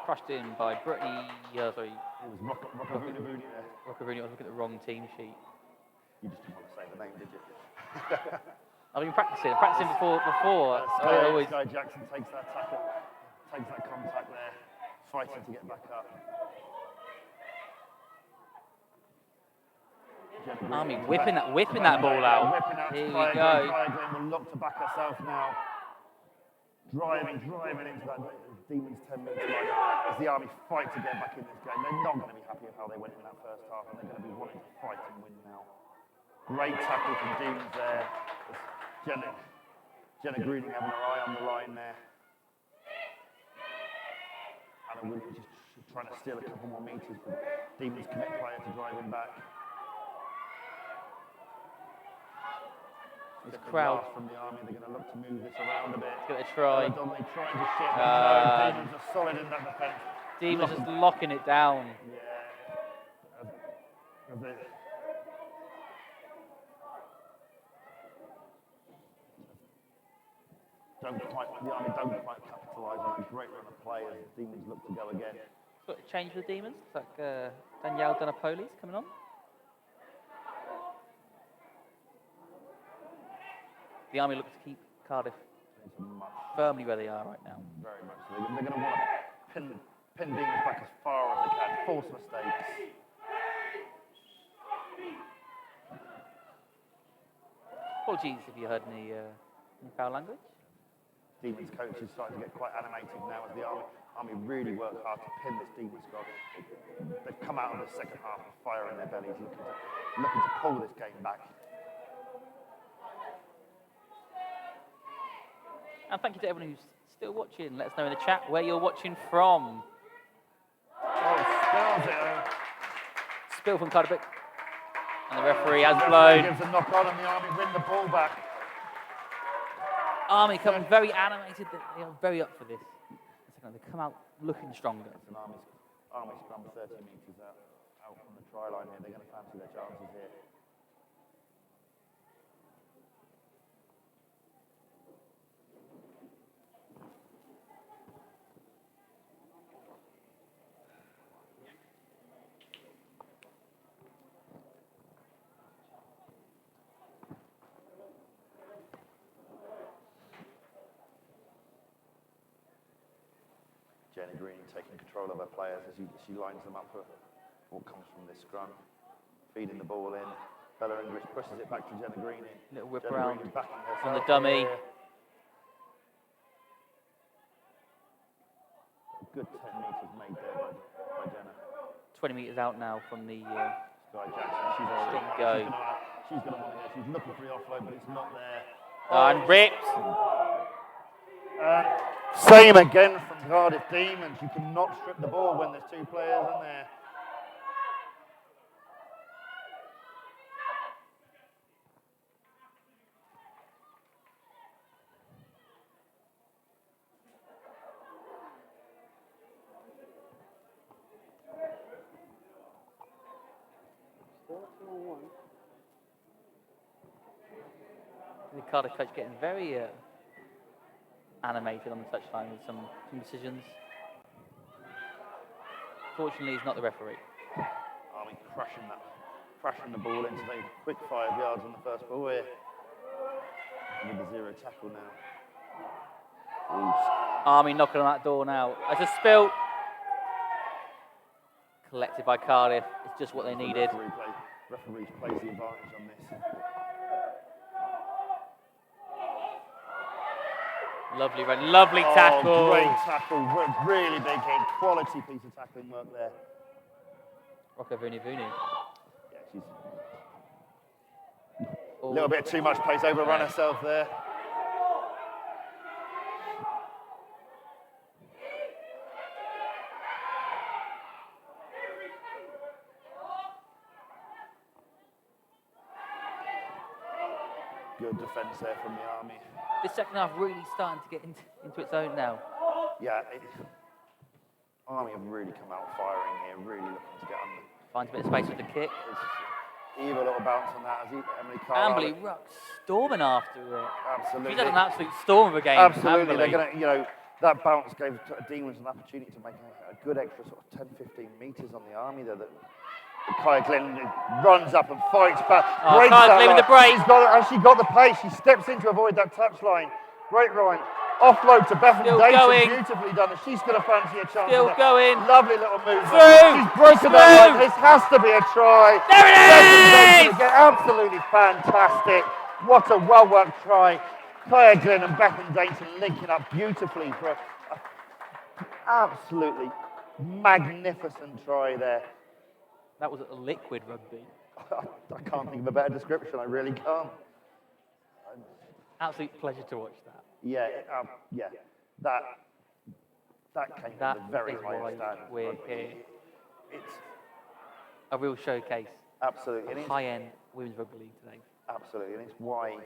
Crushed in by Brittany. Sorry, It was Rockaboonie Booney there. Rockaboonie. I was looking at the wrong team sheet. You just didn't want to say the name, did you? I've been practicing. Practicing before. Always. Sky Jackson takes that tackle, takes that contact there, fighting to get back up. Army whipping that ball out. Whipping out Here to we Kaya go. Glynn. Kaya Glynn will look to back herself now. Driving into that Demons 10-metre line as the Army fight to get back in this game. They're not going to be happy with how they went in that first half, and they're going to be wanting to fight and win now. Great tackle from Demons there. Jenna Greening having her eye on the line there. Anna Williams just trying to steal a couple more metres, but Demons commit player to drive him back. This Get the crowd. blast from the Army, they're going to look to move this around a bit. Give it a try. Donnelly trying to shift. No, Demons are solid in that defence. Demons just locking it down. Yeah. A bit. The Army don't quite capitalise on a great run of play as Demons look to go again. Got a change for the Demons. It's like Danielle Donapoli's coming on. The Army looks to keep Cardiff It's much, firmly where they are right now. very much. So they're going to want to pin demons back as far as they can, force mistakes. Apologies if you heard any foul language. Demons coach is starting to get quite animated now as the Army really work hard to pin this demon squad. They've come out of the second half with fire in their bellies, looking to pull this game back. And thank you to everyone who's still watching. Let us know in the chat where you're watching from. Oh, spells it. Spill from Cardiff. And the referee has blown. Gives a knock on and the Army win the ball back. Army come very animated. They are very up for this. They come out looking stronger. It's an Army scrum 30 metres out from the try line here. They're going to fancy their chances here. Jenny Green taking control of her players as she lines them up for what comes from this scrum. Feeding the ball in. Bella English pushes it back to Jenna Green. Little whip Jenna around Green backing herself on the dummy. here. A good 10 metres made there by Jenna. 20 metres out now from the Sky Jackson, she's strong go. She's going to want it. She's looking for the offload, but it's not there. And ripped. Same again from Cardiff Demons. You cannot strip the ball when there's two players in there. The Cardiff coach getting very animated on the touchline with some decisions. Fortunately, he's not the referee. Army crashing the ball into the quick 5 yards on the first ball here. With the zero tackle now. Ooh. Army knocking on that door now. As a spill. Collected by Cardiff. It's just what they needed. Referee plays the advantage on this. Lovely run, lovely tackle. Great tackle, really big hit, quality piece of tackling work there. Rocco Vuni. Yeah, she's a little bit too much pace, overrun herself there. Good defence there from the Army. The second half really starting to get into its own now. Yeah, Army have really come out firing here, really looking to get under. Finds a bit of space with the kick. Evil little bounce on that as Emily Carlisle. Amberley Ruck storming after it. Absolutely. She's had an absolute storm of a game. Absolutely. Amberley. They're going to, that bounce gave Demons an opportunity to make a good extra sort of 10, 15 metres on the Army there. Kaya Glenn runs up and fights back. Oh, Kaya Glenn with the break. She got the pace. She steps in to avoid that touchline. Great run. Offload to Bethany Dayton. Beautifully done. And she's going to fancy a chance. Still going. Lovely little move. Through. She's broken that line. This has to be a try. There it is! Absolutely fantastic. What a well-worked try. Kaya Glenn and Bethany Dayton linking up beautifully for an absolutely magnificent try there. That was a liquid rugby. I can't think of a better description. I really can't. Absolute pleasure to watch that. Yeah, that came That from the very is high why standard. we're here. It's A real showcase. absolutely of high-end women's rugby league today. Absolutely, and it's why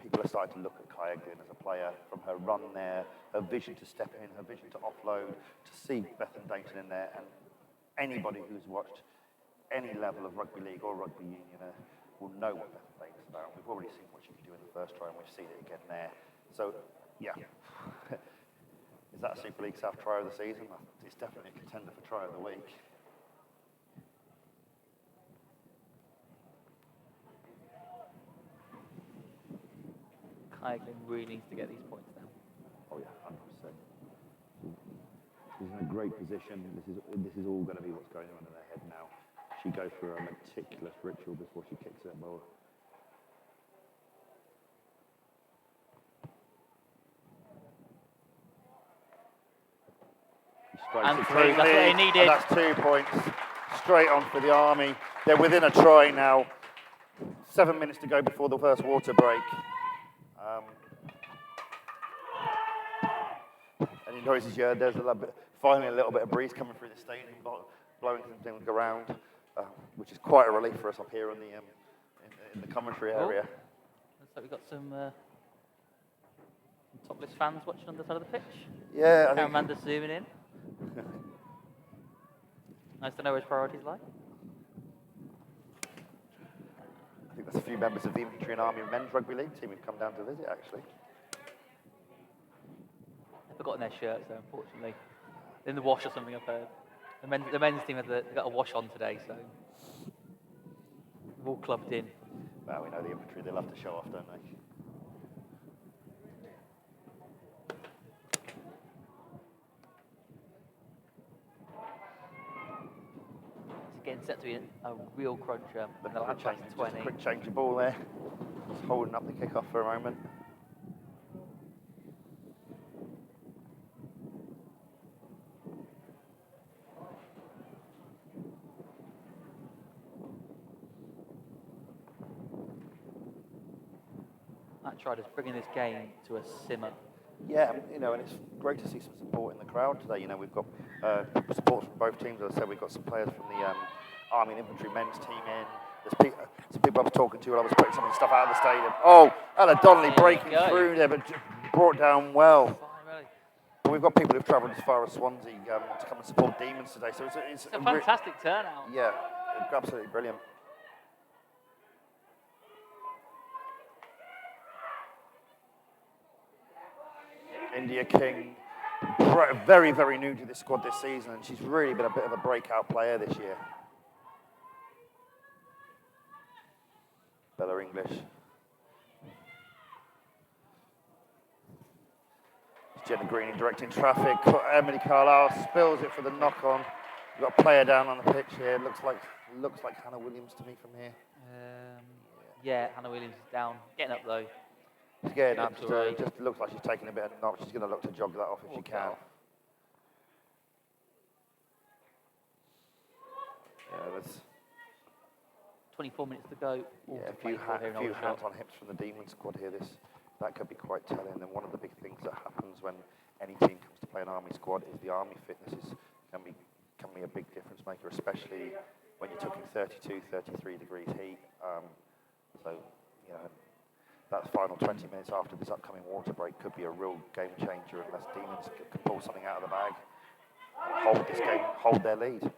people are starting to look at Kaya Glynn as a player from her run there, her vision to step in, her vision to offload, to see Bethany Dayton in there, and anybody who's watched any level of rugby league or rugby union will know what Bethany Dayton's about. We've already seen what she can do in the first try, and we've seen it again there. So, yeah. Is that a Super League South try of the season? It's definitely a contender for try of the week. Kaya Glynn really needs to get these points now. Oh yeah, 100%. She's in a great position. This is all going to be what's going on in her head now. She goes through a meticulous ritual before she kicks that ball. And three, that's what they needed. And that's 2 points straight on for the Army. They're within a try now. 7 minutes to go before the first water break. And you notice there's finally a little bit of breeze coming through the stadium, blowing some things around, which is quite a relief for us up here in the commentary area. Looks like we've got some topless fans watching on the side of the pitch. Yeah, I think. Amanda's zooming in. Nice to know what his priorities like. I think there's a few members of the Infantry and Army Men's Rugby League team who've come down to visit, actually. They've forgotten their shirts, though, unfortunately. In the wash or something, I've heard. The men's team have got a wash on today, so we're all clubbed in. Well, we know the Infantry, they love to show off, don't they? Getting set to be a real cruncher. But The last just a 20. quick change of ball there. Just holding up the kick-off for a moment. That tried us bringing this game to a simmer. Yeah, and it's great to see some support in the crowd today. We've got support from both teams. As I said, we've got some players from the Army and Infantry men's team in. There's some people I was talking to when I was putting some of the stuff out of the stadium. Oh, Ella Donnelly breaking through there, but brought down well. But we've got people who've travelled as far as Swansea to come and support Demons today. So it's a fantastic turnout. Yeah, absolutely brilliant. India King, very, very new to this squad this season, and she's really been a bit of a breakout player this year. Bella English. Jenna Greening directing traffic. Emily Carlisle spills it for the knock-on. We've got a player down on the pitch here. Looks like Hannah Williams to me from here. Yeah, Hannah Williams is down. Getting up though. She's getting up. Just looks like she's taking a bit of a knock. She's going to look to jog that off if she can. Yeah, that's 24 minutes to go. Yeah, a few hands on hips from the Demon squad here. That could be quite telling. And one of the big things that happens when any team comes to play an Army squad is the Army fitness can be a big difference maker, especially when you're talking 32, 33 degrees heat. That final 20 minutes after this upcoming water break could be a real game changer unless Demons can pull something out of the bag and hold this game, hold their lead.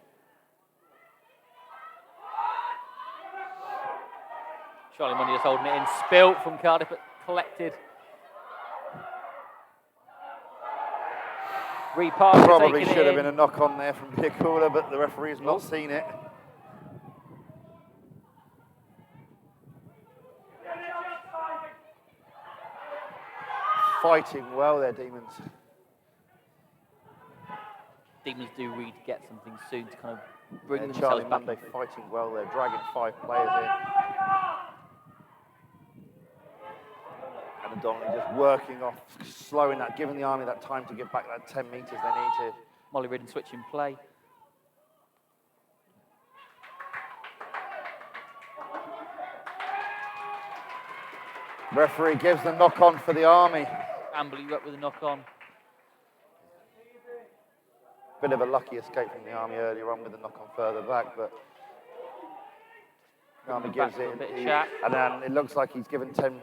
Charlie Mundy just holding it in. Spilt from Cardiff, but collected. Repark. Probably should have been a knock on there from Piacula, but the referee's not seen it. Fighting well there, Demons. Demons do really get something soon to kind of bring themselves Charlie back. Monday fighting well there, dragging 5 players in. And Donnelly just working off, slowing that, giving the Army that time to get back that 10 metres they need to. Molly Ridden switching play. Referee gives the knock-on for the Army. Amberley up with a knock-on. Bit of a lucky escape from the Army earlier on with the knock-on further back, but the Army gives it, and then it looks like he's given 10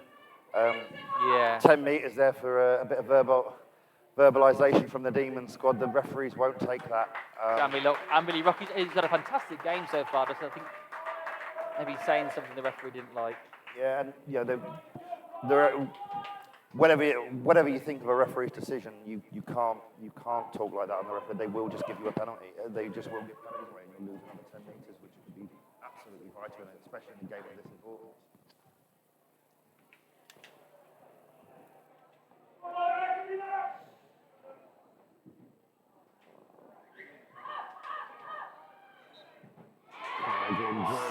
metres there for a bit of verbalisation from the Demon squad. The referees won't take that. Amberley Rockies, he's got a fantastic game so far. Just I think maybe he's saying something the referee didn't like. Yeah, and whatever you think of a referee's decision, you can't talk like that on the referee. They will just give you a penalty. They just will give penalties away, and you'll lose another 10 metres, which would be absolutely vital, especially in a game of this importance.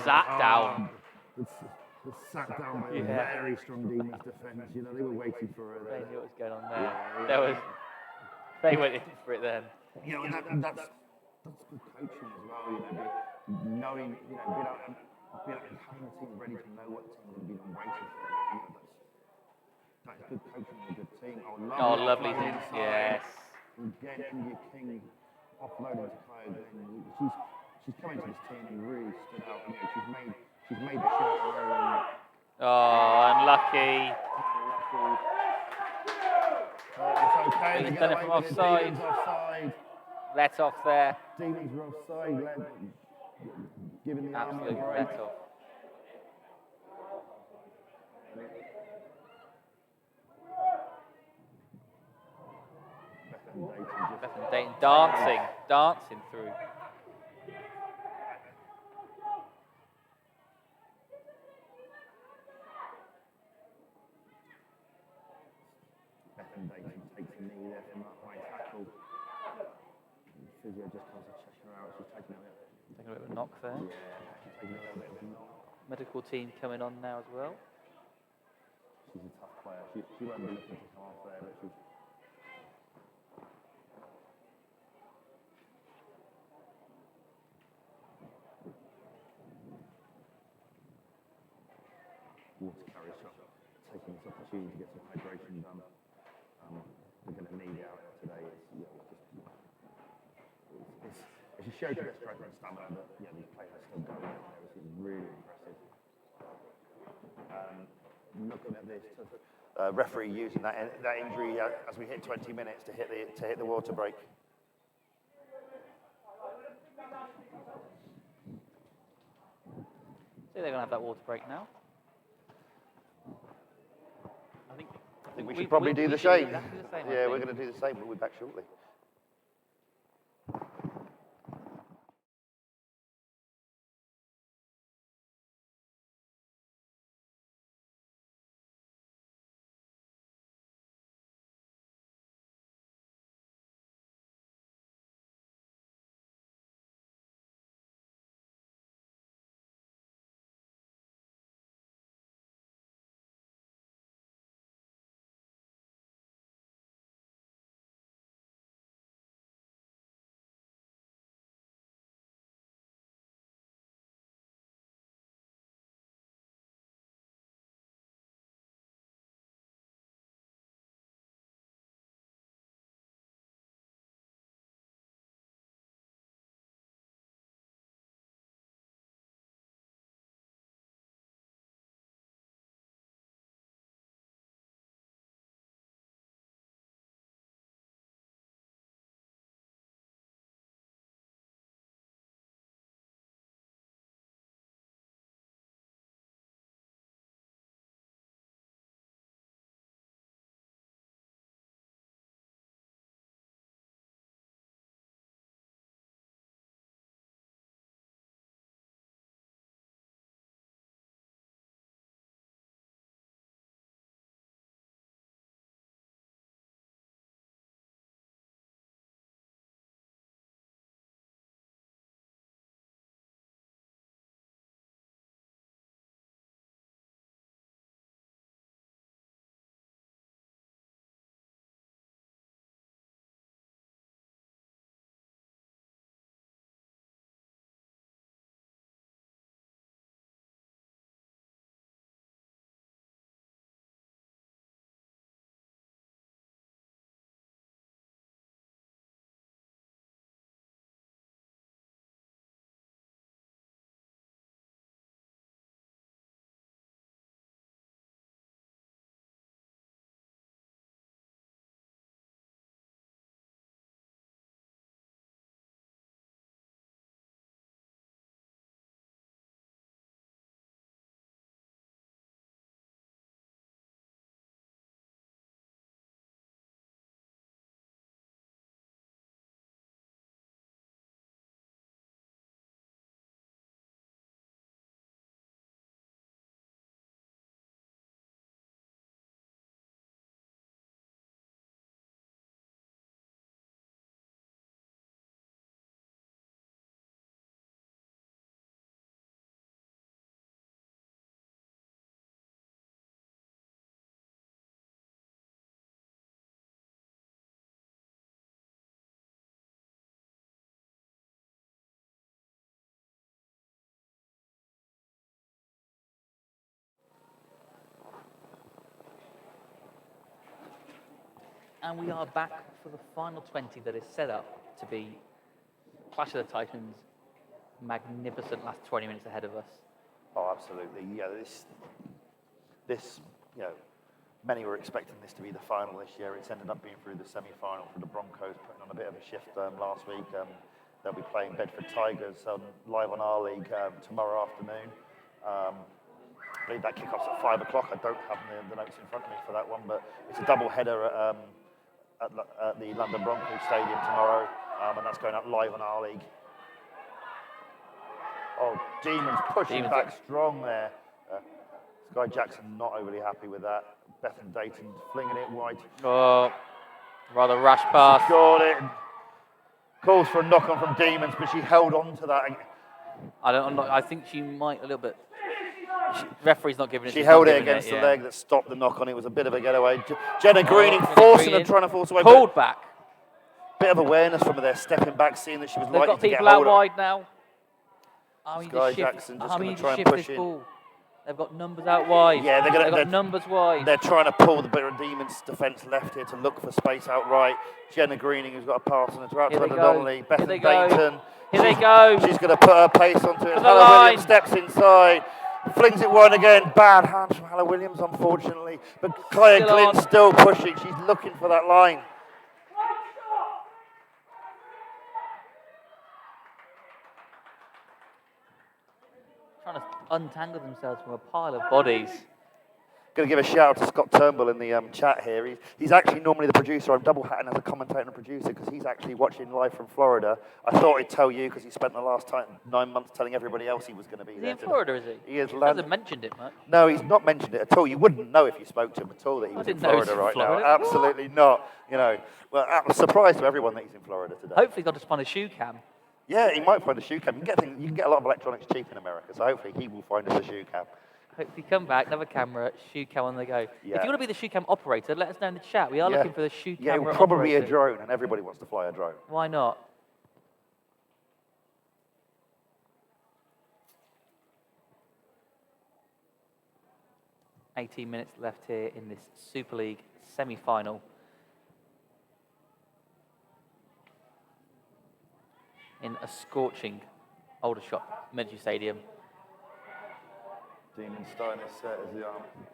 sat down. Sat down by a Yeah. very strong Demons defence. You know, they were waiting for her They there. knew what was going on there. Yeah. There was. They went in for it then. You know, that's good coaching as well. You know, knowing, you know, having the team ready to know what the team will be waiting for. You know, that's good coaching and a good team. Oh, lovely offload thing. inside. Yes. And getting your king offloading to Chloe. And she's coming to this team and really stood out. You know, she's made the shot her own. Oh, unlucky. It's okay. He's They done get it from away with offside. Demons offside. Let off there. Demons were offside. Giving the army a Absolute break. let off. Beth Dayton dancing through. Beth Dayton takes a knee there from that high tackle. Physio just comes to check her out. She's taking a Taking a bit of a knock there. yeah, she's taking a little bit of a knock. Medical team coming on now as well. She's a tough player. She won't be looking to come off there, but she's. Water carry shot, taking this opportunity to get some hydration done. We're going to need it out today. It's a show to their strength and stamina, but yeah, these players are still going out there. It's really impressive. Looking at this, referee using that injury as we hit 20 minutes to hit the water break. So they're going to have that water break now. I think We should probably do the same. Exactly the same, Yeah, we're going to do the same. We'll be back shortly. And we are back for the final 20 that is set up to be Clash of the Titans. Magnificent last 20 minutes ahead of us. Oh, absolutely. Yeah, this, you know, many were expecting this to be the final this year. It's ended up being through the semi-final for the Broncos, putting on a bit of a shift last week. They'll be playing Bedford Tigers live on our league tomorrow afternoon. I believe that kickoff's at 5 o'clock. I don't have the notes in front of me for that one, but it's a double header at the London Broncos Stadium tomorrow, and that's going up live on our league. Oh, Demons pushing back strong there. Sky Jackson not overly happy with that. Bethan Dayton flinging it wide. Oh, rather rash pass. Got it. Calls for a knock on from Demons, but she held on to that. I think she might a little bit. Referee's not giving it. She held it against the leg that stopped the knock on. It was a bit of a getaway. Jenna Greening forcing her, trying to force away. Pulled back. Bit of awareness from her there, stepping back, seeing that she was They've likely got to get people out hold of. wide now. Sky Jackson just going to try and shift push this in. ball. They've got numbers out wide. Yeah, they've got numbers wide. They're trying to pull the Demons defence left here to look for space out right. Jenna Greening, who's got a pass on her, out to Heather Donnelly. Bethan Dayton. Here they go. She's going to put her pace onto it. Hannah Williams steps inside, flings it wide again. Bad hands from Hannah Williams, unfortunately. But Claire Glynn still pushing. She's looking for that line. Trying to untangle themselves from a pile of bodies. Going to give a shout out to Scott Turnbull in the chat here. He's actually normally the producer. I'm double hatting as a commentator and a producer because he's actually watching live from Florida. I thought he'd tell you because he spent the last 9 months telling everybody else he was going to be there. Is he in Florida, is he? He is. He hasn't mentioned it much. No, he's not mentioned it at all. You wouldn't know if you spoke to him at all that he was in Florida right now. Absolutely not. You know, well, I'm surprised to everyone that he's in Florida today. Hopefully they'll just find a shoe cam. Yeah, he might find a shoe cam. You can get a lot of electronics cheap in America, so hopefully he will find us a shoe cam. Hopefully come back, another camera, shoe cam on the go. Yeah. If you want to be the shoe cam operator, let us know in the chat. We are looking for the shoe camera operator. Yeah, probably operator. a drone, and everybody wants to fly a drone. Why not? $18 minutes left here in this Super League semi-final. In a scorching Aldershot Medjugorje Stadium. Demons starting this set as the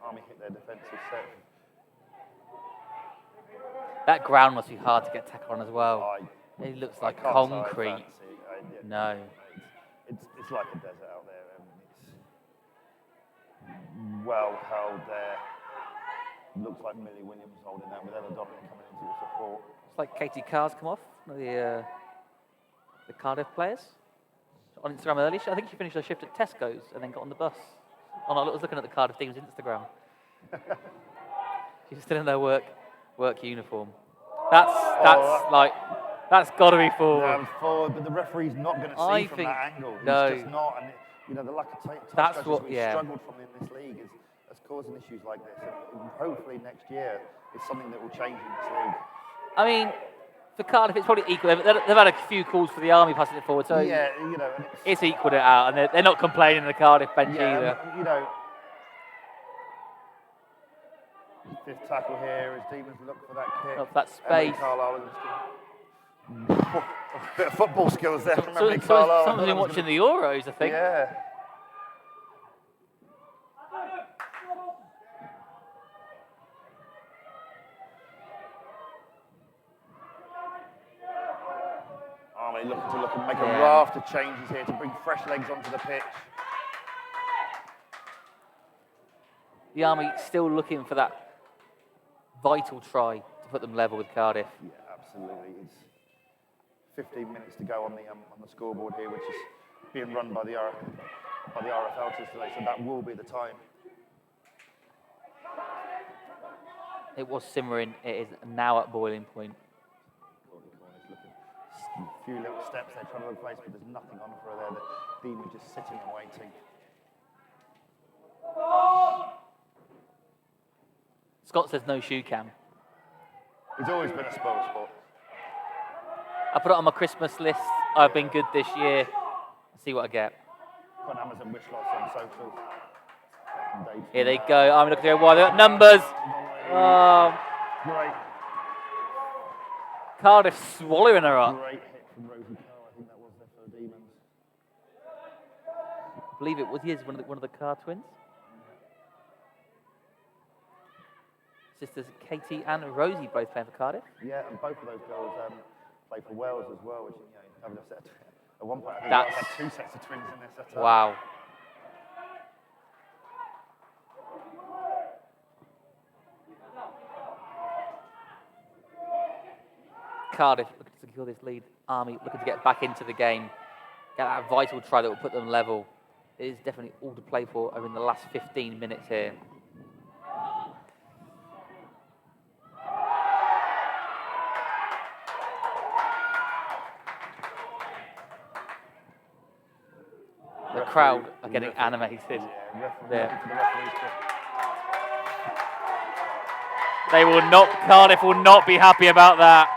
Army hit their defensive set. That ground must be hard to get tackled on as well. It looks like concrete. No. It's like a desert out there. It's well held there. Looks like Millie Williams holding that with Ella Donnelly coming into the support. It's like Katie Carr's come off, the Cardiff players. On Instagram earlier, I think she finished her shift at Tesco's and then got on the bus. Oh no, I was looking at the Cardiff team's Instagram. She's still in their work uniform. That's got to be forward. Forward, but the referee's not going to see from that angle. He's just not, and the lack of touch we've struggled from in this league is causing issues like this. And hopefully next year it's something that will change in this league. I mean, for Cardiff, it's probably equal. They've had a few calls for the Army passing it forward, so yeah, it's equaled it out, and they're not complaining the Cardiff bench either. Fifth tackle here as Demons look for that kick. Up that space. Bit of football skills there from Emily Carlisle. Someone's been watching the Euros, I think. Yeah. Army looking to make a raft of changes here to bring fresh legs onto the pitch. The Army still looking for that vital try to put them level with Cardiff. Yeah, absolutely. It's 15 minutes to go on the scoreboard here, which is being run by the RFL today, so that will be the time. It was simmering. It is now at boiling point. A few little steps there trying to replace, but there's nothing on for her there. The team is just sitting and waiting. Scott says no shoe cam. He's always been a spoil sport. I put it on my Christmas list. I've been good this year. I'll see what I get. On Amazon wish lots on social. Here they go. I'm looking to go wide. They've got numbers. Great. Cardiff swallowing her up. Great hit from Rosie Carr. I think that was there for the Demons. I believe it was one of the Carr twins. Sisters Katie and Rosie both playing for Cardiff. Yeah, and both of those girls play for Wales as well, which, you know, having a set at one point, I think That's- Wales had 2 sets of twins in their setup. Wow. Cardiff looking to secure this lead. Army looking to get back into the game. Get that vital try that will put them level. It is definitely all to play for over in the last 15 minutes here. The crowd are getting animated. Yeah, referee, There. for the referees to They will not, Cardiff will not be happy about that.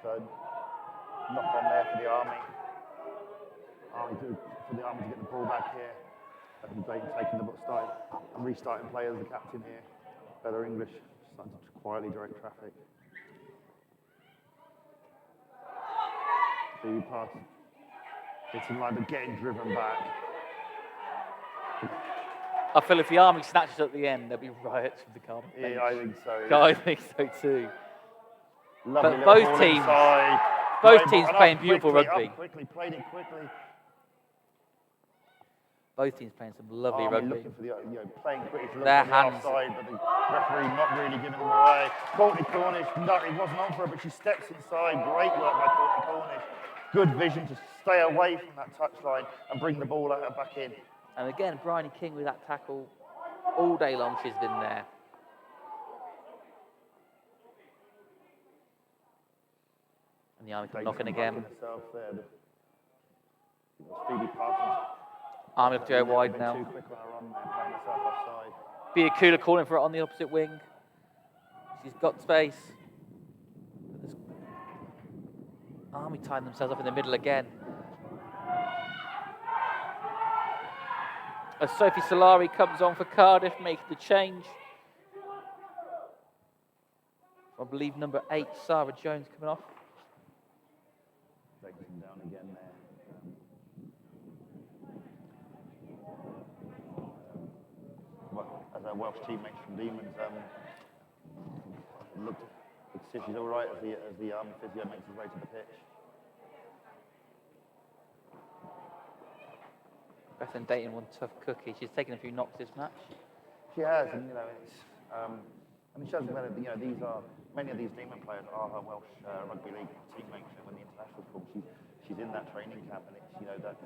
So, knock on there for the Army. For the Army to get the ball back here. And Dayton taking the restarting players, the captain here. Better English, starting to quietly direct traffic. The pass. It's in line, but getting driven back. I feel if the Army snatches at the end, there'll be riots from the Cardiff bench. Yeah, I think so. I think so too. Lovely But little both ball teams- inside. both Great teams ball, and playing up beautiful quickly, rugby. Up quickly, played it quickly. Both teams playing some lovely Army rugby. looking for the, playing quickly to look Their on the hands- outside, but the referee not really giving them away. Courtney Cornish, no, it wasn't on for her, but she steps inside. Great work by Courtney Cornish. Good vision to stay away from that touchline and bring the ball back in. And again, Bryony King with that tackle. All day long she's been there. And the Army come knocking again. Herself there. It was Phoebe Parsons. Army have to go wide Been now. Too quick on her run there, playing herself offside. Biakula calling for it on the opposite wing. She's got space. There's Army tying themselves up in the middle again. As Sophie Solari comes on for Cardiff, making the change. I believe number 8, Sarah Jones, coming off. Takes him down again there. Well, as our Welsh teammates from Demons look to see if she's all right as the physio makes his way to the pitch. Bethan Dayton, one tough cookie. She's taken a few knocks this match. She has, and you know, it's. I mean, she hasn't been. You know, these are many of these Demon players are her Welsh rugby league teammates. You know, when the international call, she's in that training camp, and it's, you know, that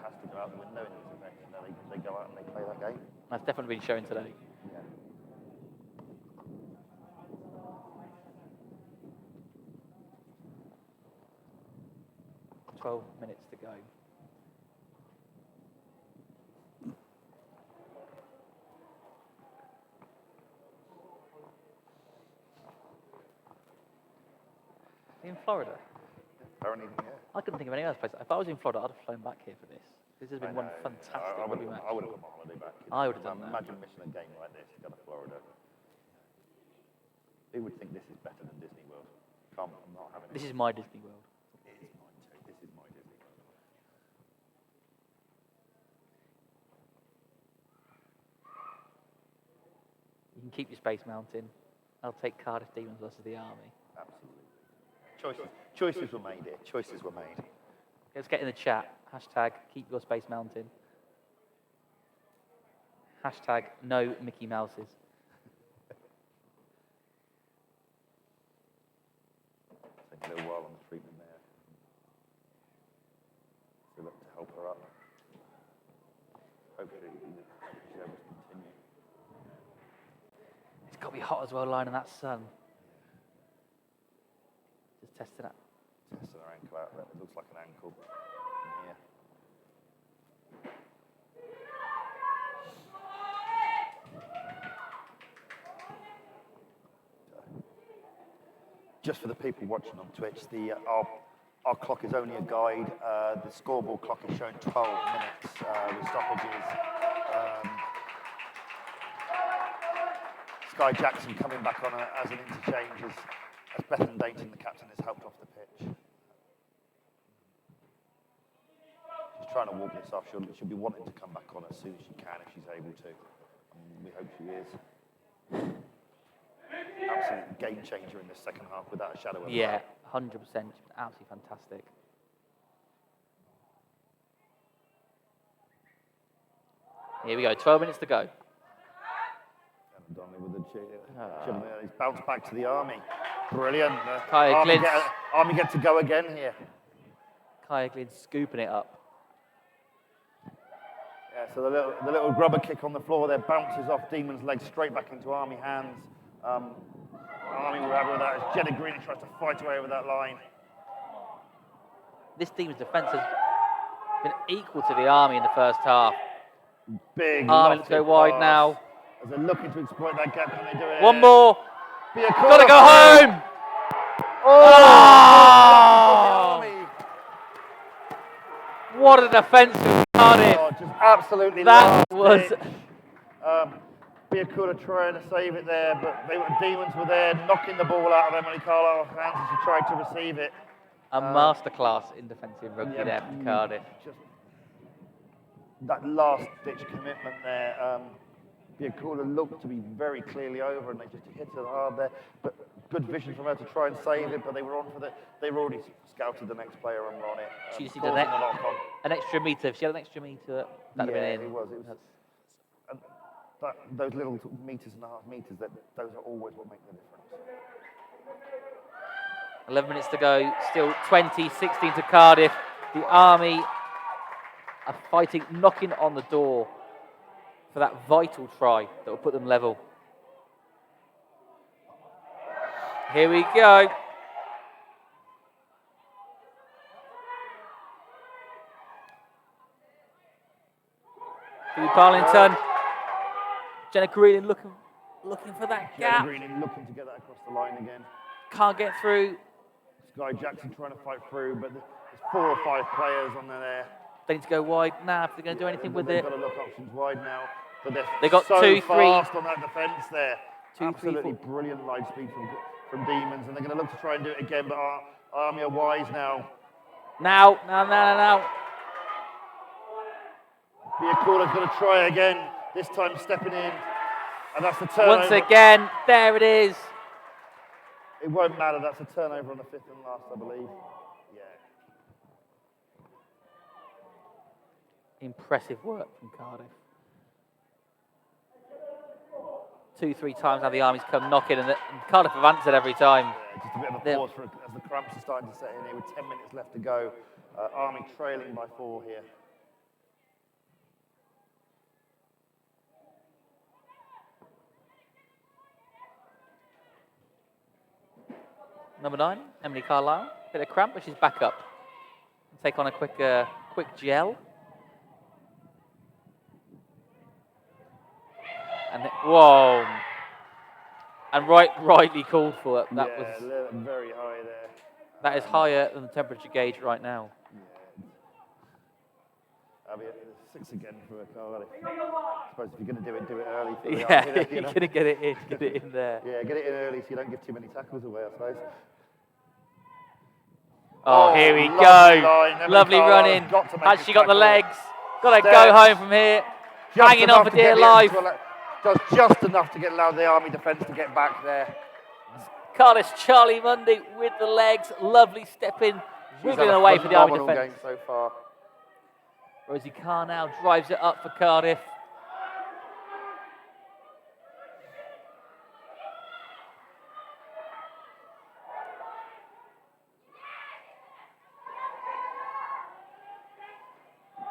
has to go out the window in these events. You know, they go out and they play that game. That's definitely been shown today. Yeah. 12 minutes to go. In Florida? Apparently, yeah. I couldn't think of any other place. If I was in Florida, I'd have flown back here for this. This has been one fantastic rugby match. I would have got my holiday back. I would have done that. Imagine missing a game like this to go to Florida. Who would think this is better than Disney World? I'm not having it. This is my Disney World. It is mine too. This is my Disney World. You can keep your Space Mountain. I'll take Cardiff Demons versus the Army. Absolutely. Choices were made here. Choices were made. Let's get in the chat. Hashtag keep your Space Mountain. Hashtag no Mickey Mouses. Take a little while on the treatment there. So look to help her up. Hopefully she's able to continue. It's got to be hot as well, lying in that sun. Just testing it. Testing her ankle out. It looks like an ankle from here. Just for the people watching on Twitch, our clock is only a guide. The scoreboard clock is showing 12 minutes with stoppages. Sky Jackson coming back on as an interchange as Bethan Dainton, the captain, has helped off the pitch. She's trying to walk this off. She'll be wanting to come back on as soon as she can if she's able to. We hope she is. Absolute game changer in this second half without a shadow of a doubt. 100%. Absolutely fantastic. Here we go, 12 minutes to go. Donnelly with the he's bounced back to the Army. Brilliant. Army get to go again here. Kaya Glynn scooping it up. Yeah, so the little grubber kick on the floor there bounces off Demon's leg straight back into Army hands. Army will have with that as Jenna Green tries to fight away over that line. This team's defence has been equal to the Army in the first half. Big Army, let's go wide now. As they're looking to exploit that gap, can they do it? One more. Gotta go home. Army. What a defence from Cardiff. Oh, just absolutely That was... Biakula trying to save it there, but Demons were there knocking the ball out of Emily Carlisle's hands as she tried to receive it. A masterclass in defensive rugby there from Cardiff. Just that last-ditch commitment there. Biakula looked to be very clearly over, and they just hit her hard there. But good vision from her to try and save it. But they were on for they were already scouted the next player and were on it. She just needed an extra metre. If she had an extra metre, that'd have been in. It was. And those little metres and a half metres, those are always what make the difference. 11 minutes to go, still 20-16 to Cardiff. The Army are fighting, knocking on the door for that vital try that will put them level. Here we go. Phoebe Parlington. Jenna Green looking for that gap. Jenna Green looking to get that across the line again. Can't get through. Sky Jackson trying to fight through, but there's 4 or 5 players on there. They need to go wide now if they're going to do anything with it. They've got to look options wide now. But they got so 2, 3 fast on that defence there. 2, Absolutely 3, 4. Brilliant line speed from Demons, and they're going to look to try and do it again. But Army are wise now. Now. Biakula's going to try again. This time stepping in, and that's the turnover. Once again, there it is. It won't matter. That's a turnover on the 5th and last, I believe. Yeah. Impressive work from Cardiff. 2-3 times now the Army's come knocking, and Cardiff have answered every time. Yeah, just a bit of a pause as the cramps are starting to set in here with 10 minutes left to go. Army trailing by 4 here. Number 9, Emily Carlisle. Bit of cramp, but she's back up. Take on a quick gel. And whoa! And rightly called for it. That was very high there. That is higher than the temperature gauge right now. Yeah. 6 again for Cardiff. I suppose if you're going to do it early. For you're going to get it in there. Yeah, get it in early so you don't give too many tackles away, I suppose. Oh, here we go. Lovely running. Has she got the legs? Got to go home from here. Hanging on for dear life. Just enough to get allowed the Army defence to get back there. Cardiff's Charlie Mundy with the legs. Lovely step in. Wiggling away for the Army defence. Game so far. Rosie Carr now drives it up for Cardiff.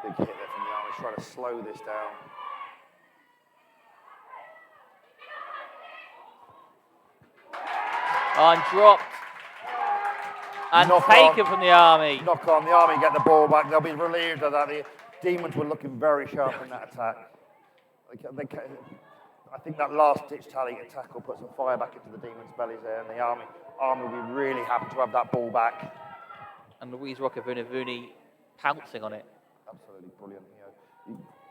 Big hit there from the Army, trying to slow this down. And dropped. And taken from the Army. Knock on, the Army get the ball back. They'll be relieved of that. The Demons were looking very sharp in that attack. I think that last-ditch tackle put some fire back into the Demons' bellies there, and the Army will be really happy to have that ball back. And Louise Rocker-Vunivuni pouncing on it. Absolutely brilliant.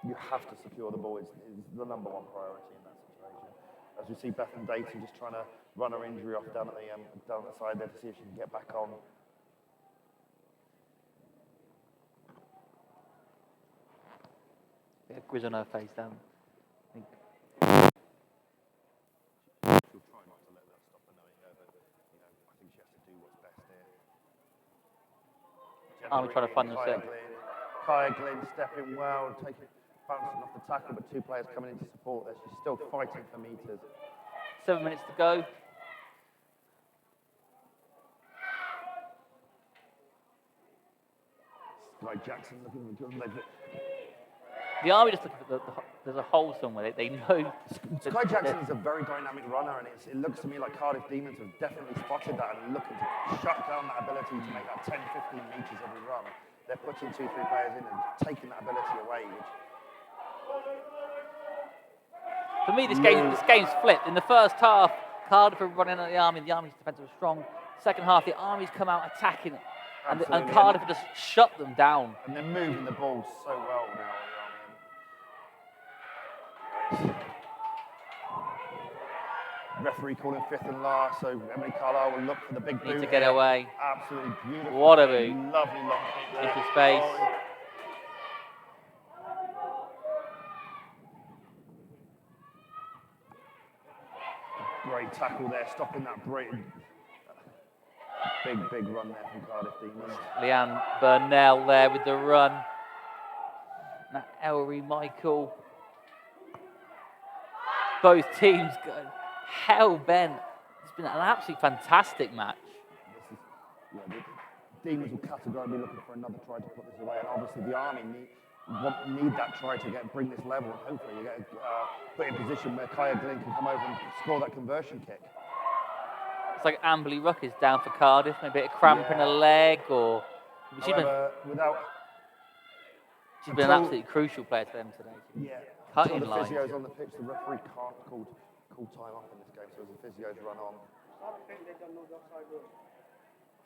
You have to secure the ball. It's the #1 priority in that situation. as we see Bethan Dayton just trying to run her injury off down at the side there to see if she can get back on. Bit of grizz on her face, down. I think. She'll try not to let that stop her knowing her, but I think she has to do what's best here. Army trying to fund themselves. Kaya Glynn stepping well, bouncing off the tackle, but 2 players coming in to support her. She's still fighting for meters. 7 minutes to go. Sky Jackson looking good. The Army just looking for there's a hole somewhere. They know. Sky Jackson is a very dynamic runner, and it looks to me like Cardiff Demons have definitely spotted that and looking to shut down that ability to make that 10, 15 metres every run. They're putting 2, 3 players in and taking that ability away. For me, this game's flipped. In the first half, Cardiff are running at the Army. The Army's defence was strong. Second half, the Army's come out attacking, and Cardiff just shut them down. And they're moving the ball so well now. Referee calling 5th and last, so Emily Carlisle will look for the big boot. Need to get away. Absolutely beautiful. What a boot. Lovely long kick there. Into space. Great tackle there, stopping that big run there from Cardiff Demons. Leanne Burnell there with the run. Now Ellery Michael. Both teams go hell-bent. It's been an absolutely fantastic match. The Demons will categorically be looking for another try to put this away, and obviously the Army need that try to bring this level, and hopefully you get put in a position where Kaya Glynn can come over and score that conversion kick. It's like Amberley Ruck is down for Cardiff, maybe a cramp in a leg, or she's been an absolutely crucial player to them today. Yeah. Cutting the lines. physio's on the pitch, the referee can't call time off in this game, so the physio's run on.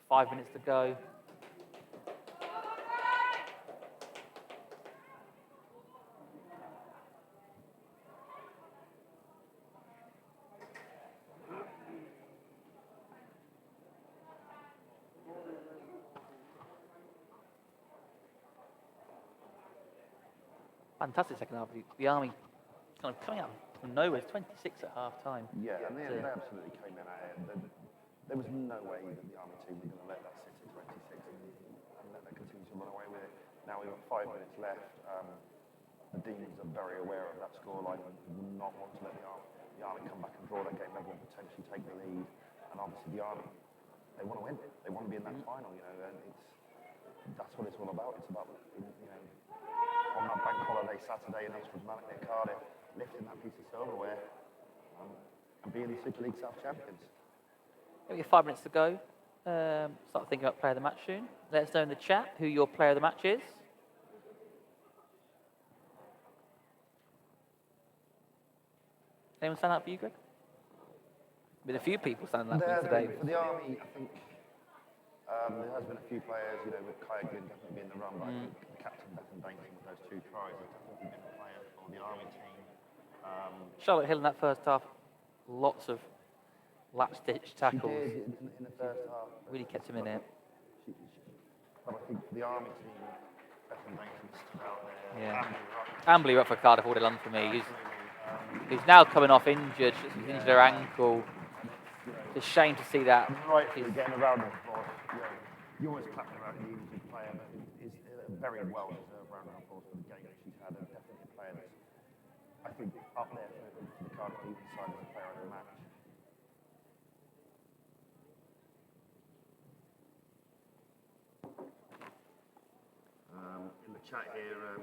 5 minutes to go. Fantastic second half. The Army kind of coming out from nowhere. It's 26 at half time. Yeah, and they absolutely came in at it. There was no way that the Army team were going to let that sit at 26 and let that continue to run away with it. Now we've got 5 minutes left. The Demons are very aware of that scoreline and would not want to let the Army come back and draw that game level and potentially take the lead. And obviously the Army, they want to win. They want to be in that final, and that's what it's all about. It's about, on that bank holiday Saturday in East Manor near Cardiff, lifting that piece of silverware and being the Super League South champions. We have 5 minutes to go. Start thinking about player of the match soon. Let us know in the chat who your player of the match is. Anyone stand out for you, Greg? Been a few people standing out for you today. For the Army, I think there has been a few players, with Kaya Glynn definitely being the run, but I think the captain Bethan Dayton with those 2 tries has definitely been a player for the Army team. Charlotte Hill in that first half, lots of lap-stitch tackles. She did in the first half. Really kept him in it. But I think the Army team, Bethan Dayton stood out there. Yeah. Amberley Ruck for Cardiff all day long for me. He's now coming off injured. She's injured her ankle. It's a shame to see that. Rightfully getting around the floor. You always clap around the injured player, but it's a very well-deserved round of applause for the game that she's had, and definitely a player that's, I think, up there for the Cardiff Demons side as a player of the match. In the chat here,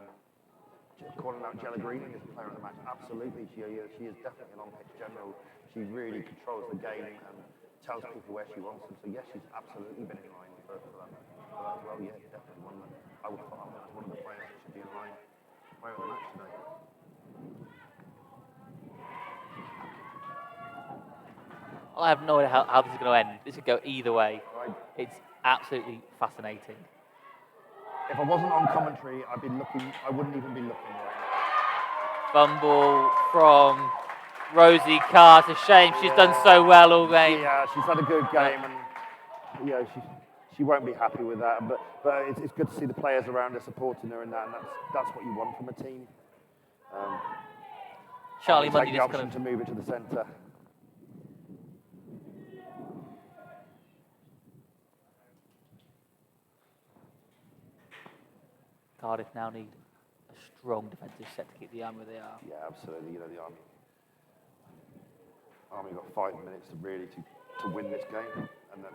calling out Jella Greening as a player of the match. Absolutely, she is definitely an on-pitch general. She really controls the game and tells people where she wants them. So yes, she's absolutely been in line for that as well. Yeah, definitely one that I would put up as one of the players that should be in line for player of the match today. I have no idea how this is going to end. This could go either way. It's absolutely fascinating. If I wasn't on commentary, I wouldn't even be looking right now. Fumble from Rosie Carr, it's a shame. She's done so well all game. Yeah, she's had a good game, and you know she won't be happy with that. But it's good to see the players around her supporting her in that, and that's what you want from a team. Charlie take Mundy the just option kind to move it to the centre. Cardiff now need a strong defensive set to keep the Army where they are. Yeah, absolutely. You know, the Army got 5 minutes to really to win this game, and then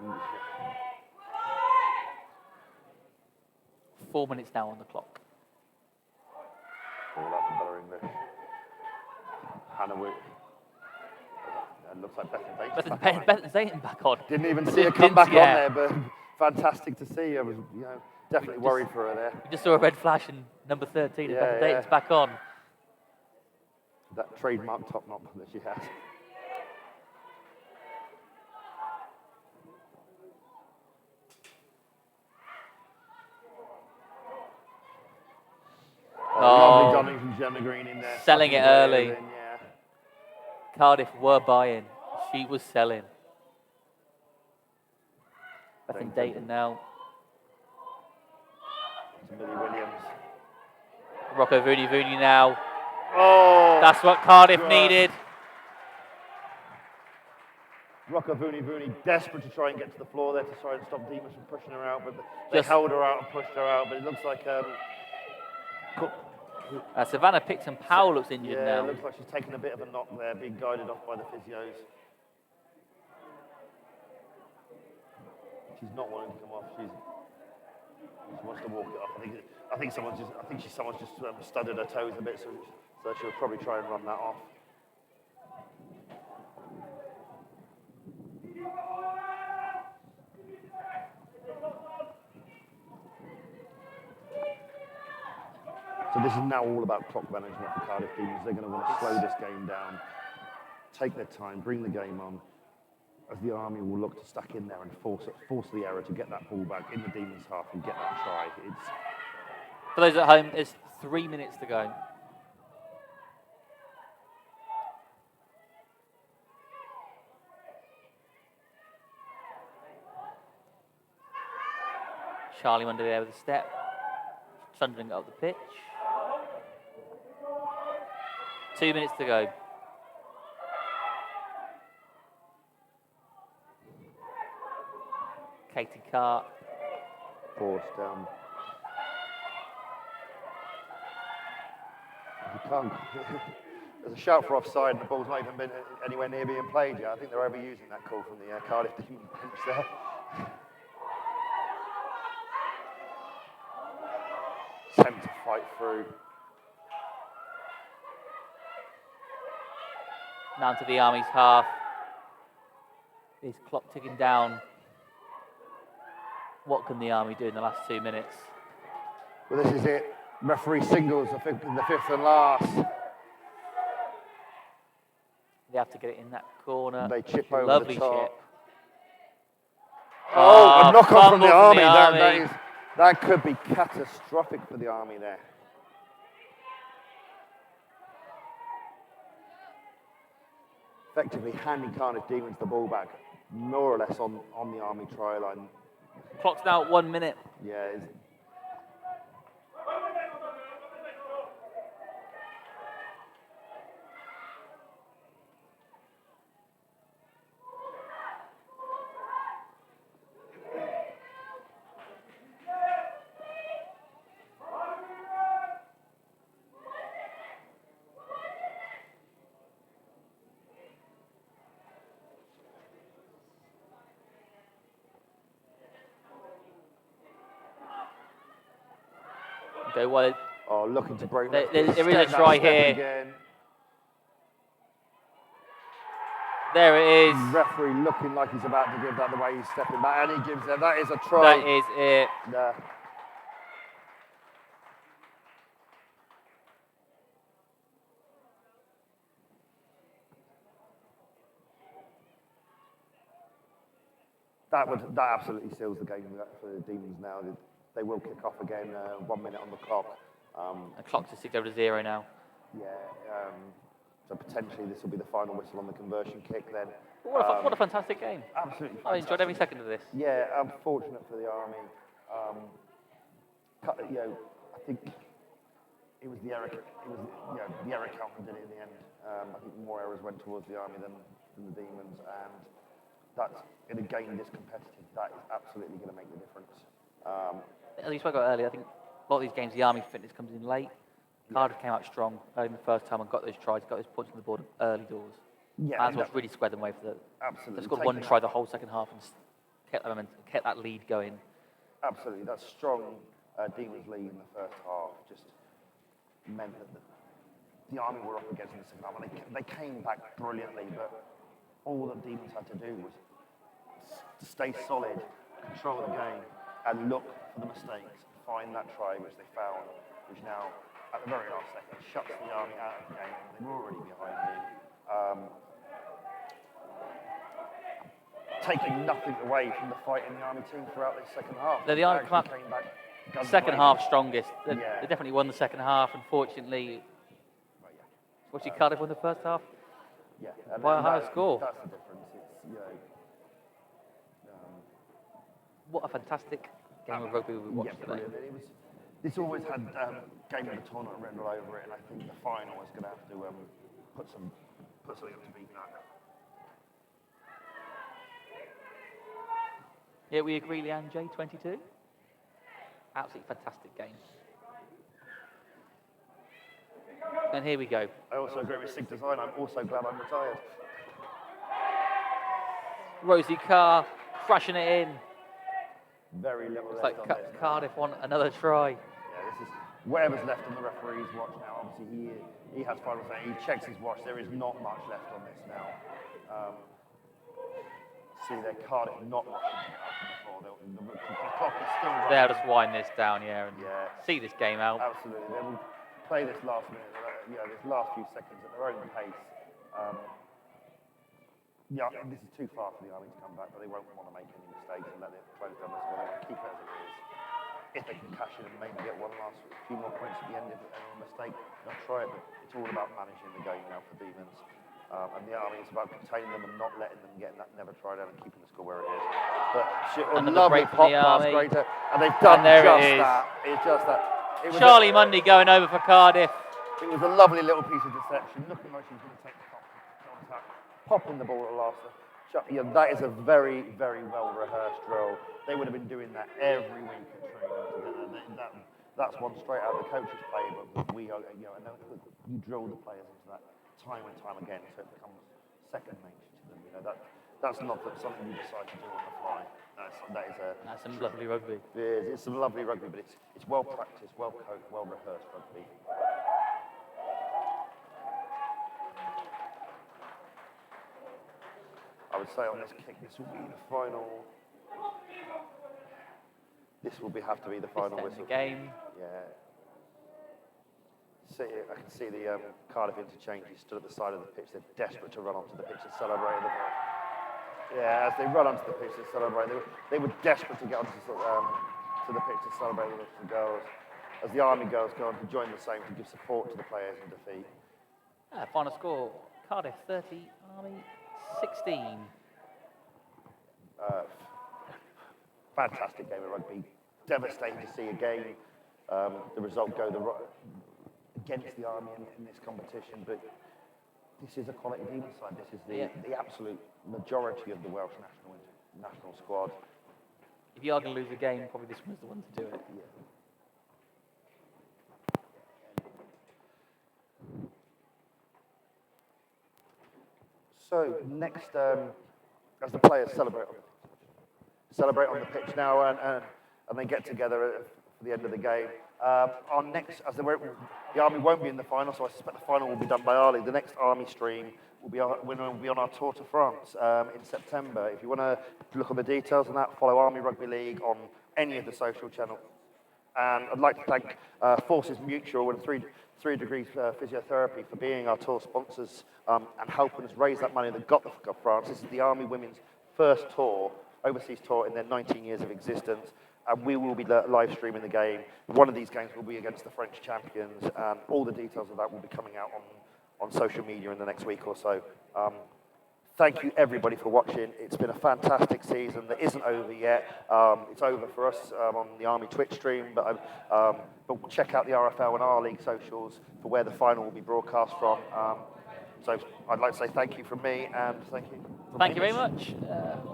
4 minutes now on the clock. all up for better English. Hannah Wick. It looks like Bethan Zayton back on. Didn't even see her come back on there, but fantastic to see. I was, definitely worried for her there. We just saw a red flash in number 13, and Bethan Zayton's back on. That trademark top knot that she has. Lovely Donning from Gemma Green in there. Selling it early. Yeah. Cardiff were buying. She was selling. Bethan Dayton now. Millie Williams. Rocco Vuni now. Oh! That's what Cardiff needed. Rocco Vuni desperate to try and get to the floor there to try and stop Demons from pushing her out, but they held her out and pushed her out. But it looks like Savannah Picton-Powell looks injured now. it looks like she's taken a bit of a knock there, being guided off by the physios. She's not wanting to come off. She wants to walk it off. I think someone's just studded her toes a bit, so she'll probably try and run that off. So this is now all about clock management for Cardiff Demons. They're going to want to slow this game down, take their time, bring the game on, as the Army will look to stack in there and force the error to get that ball back in the Demons' half and get that try. For those at home, there's 3 minutes to go. Charlie Mundy there with a step, thundering up the pitch. 2 minutes to go. Katie Carr. Forced. You can't. There's a shout for offside, and the ball's not even been anywhere near being played yet. I think they're overusing that call from the Cardiff Demons bench there. Attempt to fight through. Now to the Army's half. Is clock ticking down? What can the Army do in the last 2 minutes? Well, this is it. Referee singles the fifth and last. They have to get it in that corner. They chip over Lovely the top. chip. A knock on from the Army. Army. That could be catastrophic for the Army there. Effectively handing Cardiff Demons the ball back, more or less on the Army try line. Clock's now at 1 minute. Yeah. Go well. Oh, looking to break. There is a try here. Again. There it is. Referee looking like he's about to give that away. He's stepping back, and he gives it. That is a try. That is it. Nah. That absolutely seals the game for the Demons now. They will kick off again. 1 minute on the clock. The clock's just 6 over to 0 now. Yeah. So potentially this will be the final whistle on the conversion kick then. What a fantastic game. Absolutely I enjoyed every fantastic. second of this. Yeah, unfortunate for the Army. I think it was the error. The error count that did it in the end. I think more errors went towards the Army than the Demons, and that's in a game this competitive. That is absolutely going to make the difference. As you spoke about earlier, I think a lot of these games, the Army fitness comes in late. Cardiff came out strong early in the first time and got those tries, got those points on the board early doors. Yeah, That's what's really squared them away for the. absolutely. They scored Taking one try the whole second half and kept that momentum, kept that lead going. Absolutely, that strong Demons lead in the first half just meant that the Army were up against in the second half. And they came back brilliantly, but all that Demons had to do was stay solid, control the game, and look for the mistakes, find that try which they found, which now, at the very last second, shuts the Army out of the game. They were already behind it. Taking nothing away from the fight in the Army team throughout this second half. The Army They actually came back guns second blazing. half strongest. They Yeah. definitely won the second half. Unfortunately, But yeah. watching Cardiff won the first half. Yeah, By a higher score. That's the difference. It's What a fantastic game of rugby we watched yeah, today. brilliant. This always had game of the tournament written all over it, and I think the final is going to have to put something up to beat that. Yeah, we agree, Leanne J, 22. Absolutely fantastic game. And here we go. I also agree with Sig Design. I'm also glad I'm retired. Rosie Carr crashing it in. Very little It's left like on this. now. Cardiff want another try. Yeah, this is whatever's left on the referee's watch now. Obviously, he has final say. He checks his watch. There is not much left on this now. See, their Cardiff not much before. The clock is still running. They'll just wind this down, and Yeah. see this game out. Absolutely. They will play this last minute, this last few seconds at their own pace. This is too far for the Army to come back, but they won't want to make any mistakes and let it close down the score. They want to keep it as it is. If they can cash it and maybe get one last few more points at the end, if any mistake, they'll try it. But it's all about managing the game now for Demons. And the Army is about containing them and not letting them get that never try down and keeping the score where it is. But Another lovely break pop from the pass, Army. greater, and they've done And there it just is. that. It's just that. It was Charlie Mundy going over for Cardiff. it was a lovely little piece of deception, looking like she was going to take the contact, popping the ball at last. That is a very, very well rehearsed drill. They would have been doing that every week at training together. That's one straight out of the coach's playbook. That we are, and you drill the players into that time and time again, so it becomes second nature to them. That's not something you decide to do on the fly. That's some lovely rugby. It's some lovely rugby, but it's well practiced, well coached, well rehearsed rugby. I would say on this kick, this will be the final. This will have to be the final This ends whistle. the game. Yeah. I can see the Cardiff interchange. He stood at the side of the pitch. They're desperate to run onto the pitch and celebrate. Yeah, as they run onto the pitch and celebrate, they were desperate to get onto to the pitch to celebrate with the girls. As the Army girls go on to join the same to give support to the players in defeat. Final score, Cardiff 30, Army 16. Fantastic game of rugby. Devastating to see again the result go against the Army in this competition, but this is a quality Demon side. This is the absolute majority of the Welsh national squad. If you are going to lose a game, probably this one's the one to do it. Yeah. So next, as the players celebrate on the pitch now, and they get together for the end of the game. Our next, the Army won't be in the final, so I suspect the final will be done by Ali. The next Army stream will be on our Tour de France in September. If you want to look on the details on that, follow Army Rugby League on any of the social channels. And I'd like to thank Forces Mutual and 3 Degrees Physiotherapy for being our tour sponsors and helping us raise that money that got the fuck of France. This is the Army Women's first tour, overseas tour in their 19 years of existence. And we will be live streaming the game. One of these games will be against the French champions, and all the details of that will be coming out on social media in the next week or so. Thank you everybody for watching. It's been a fantastic season that isn't over yet. It's over for us on the Army Twitch stream, but check out the RFL and our league socials for where the final will be broadcast from. So I'd like to say thank you from me, and thank you. Thank you very much.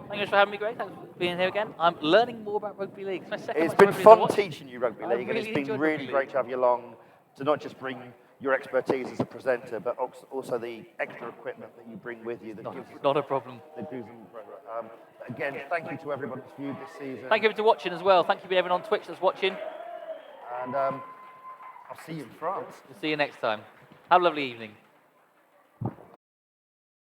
Thank you for having me, Greg. Thanks for being here again. I'm learning more about rugby league. It's my second It's match been of rugby fun to watch. teaching you rugby league, and really it's been enjoyed really rugby great league. to have you along to not just bring your expertise as a presenter, but also the extra equipment that you bring with you that gives Not a problem. that gives them program. Again, thank you to everybody that's viewed this season. Thank you for watching as well. Thank you for everyone on Twitch that's watching. And I'll see you in France. We'll see you next time. Have a lovely evening.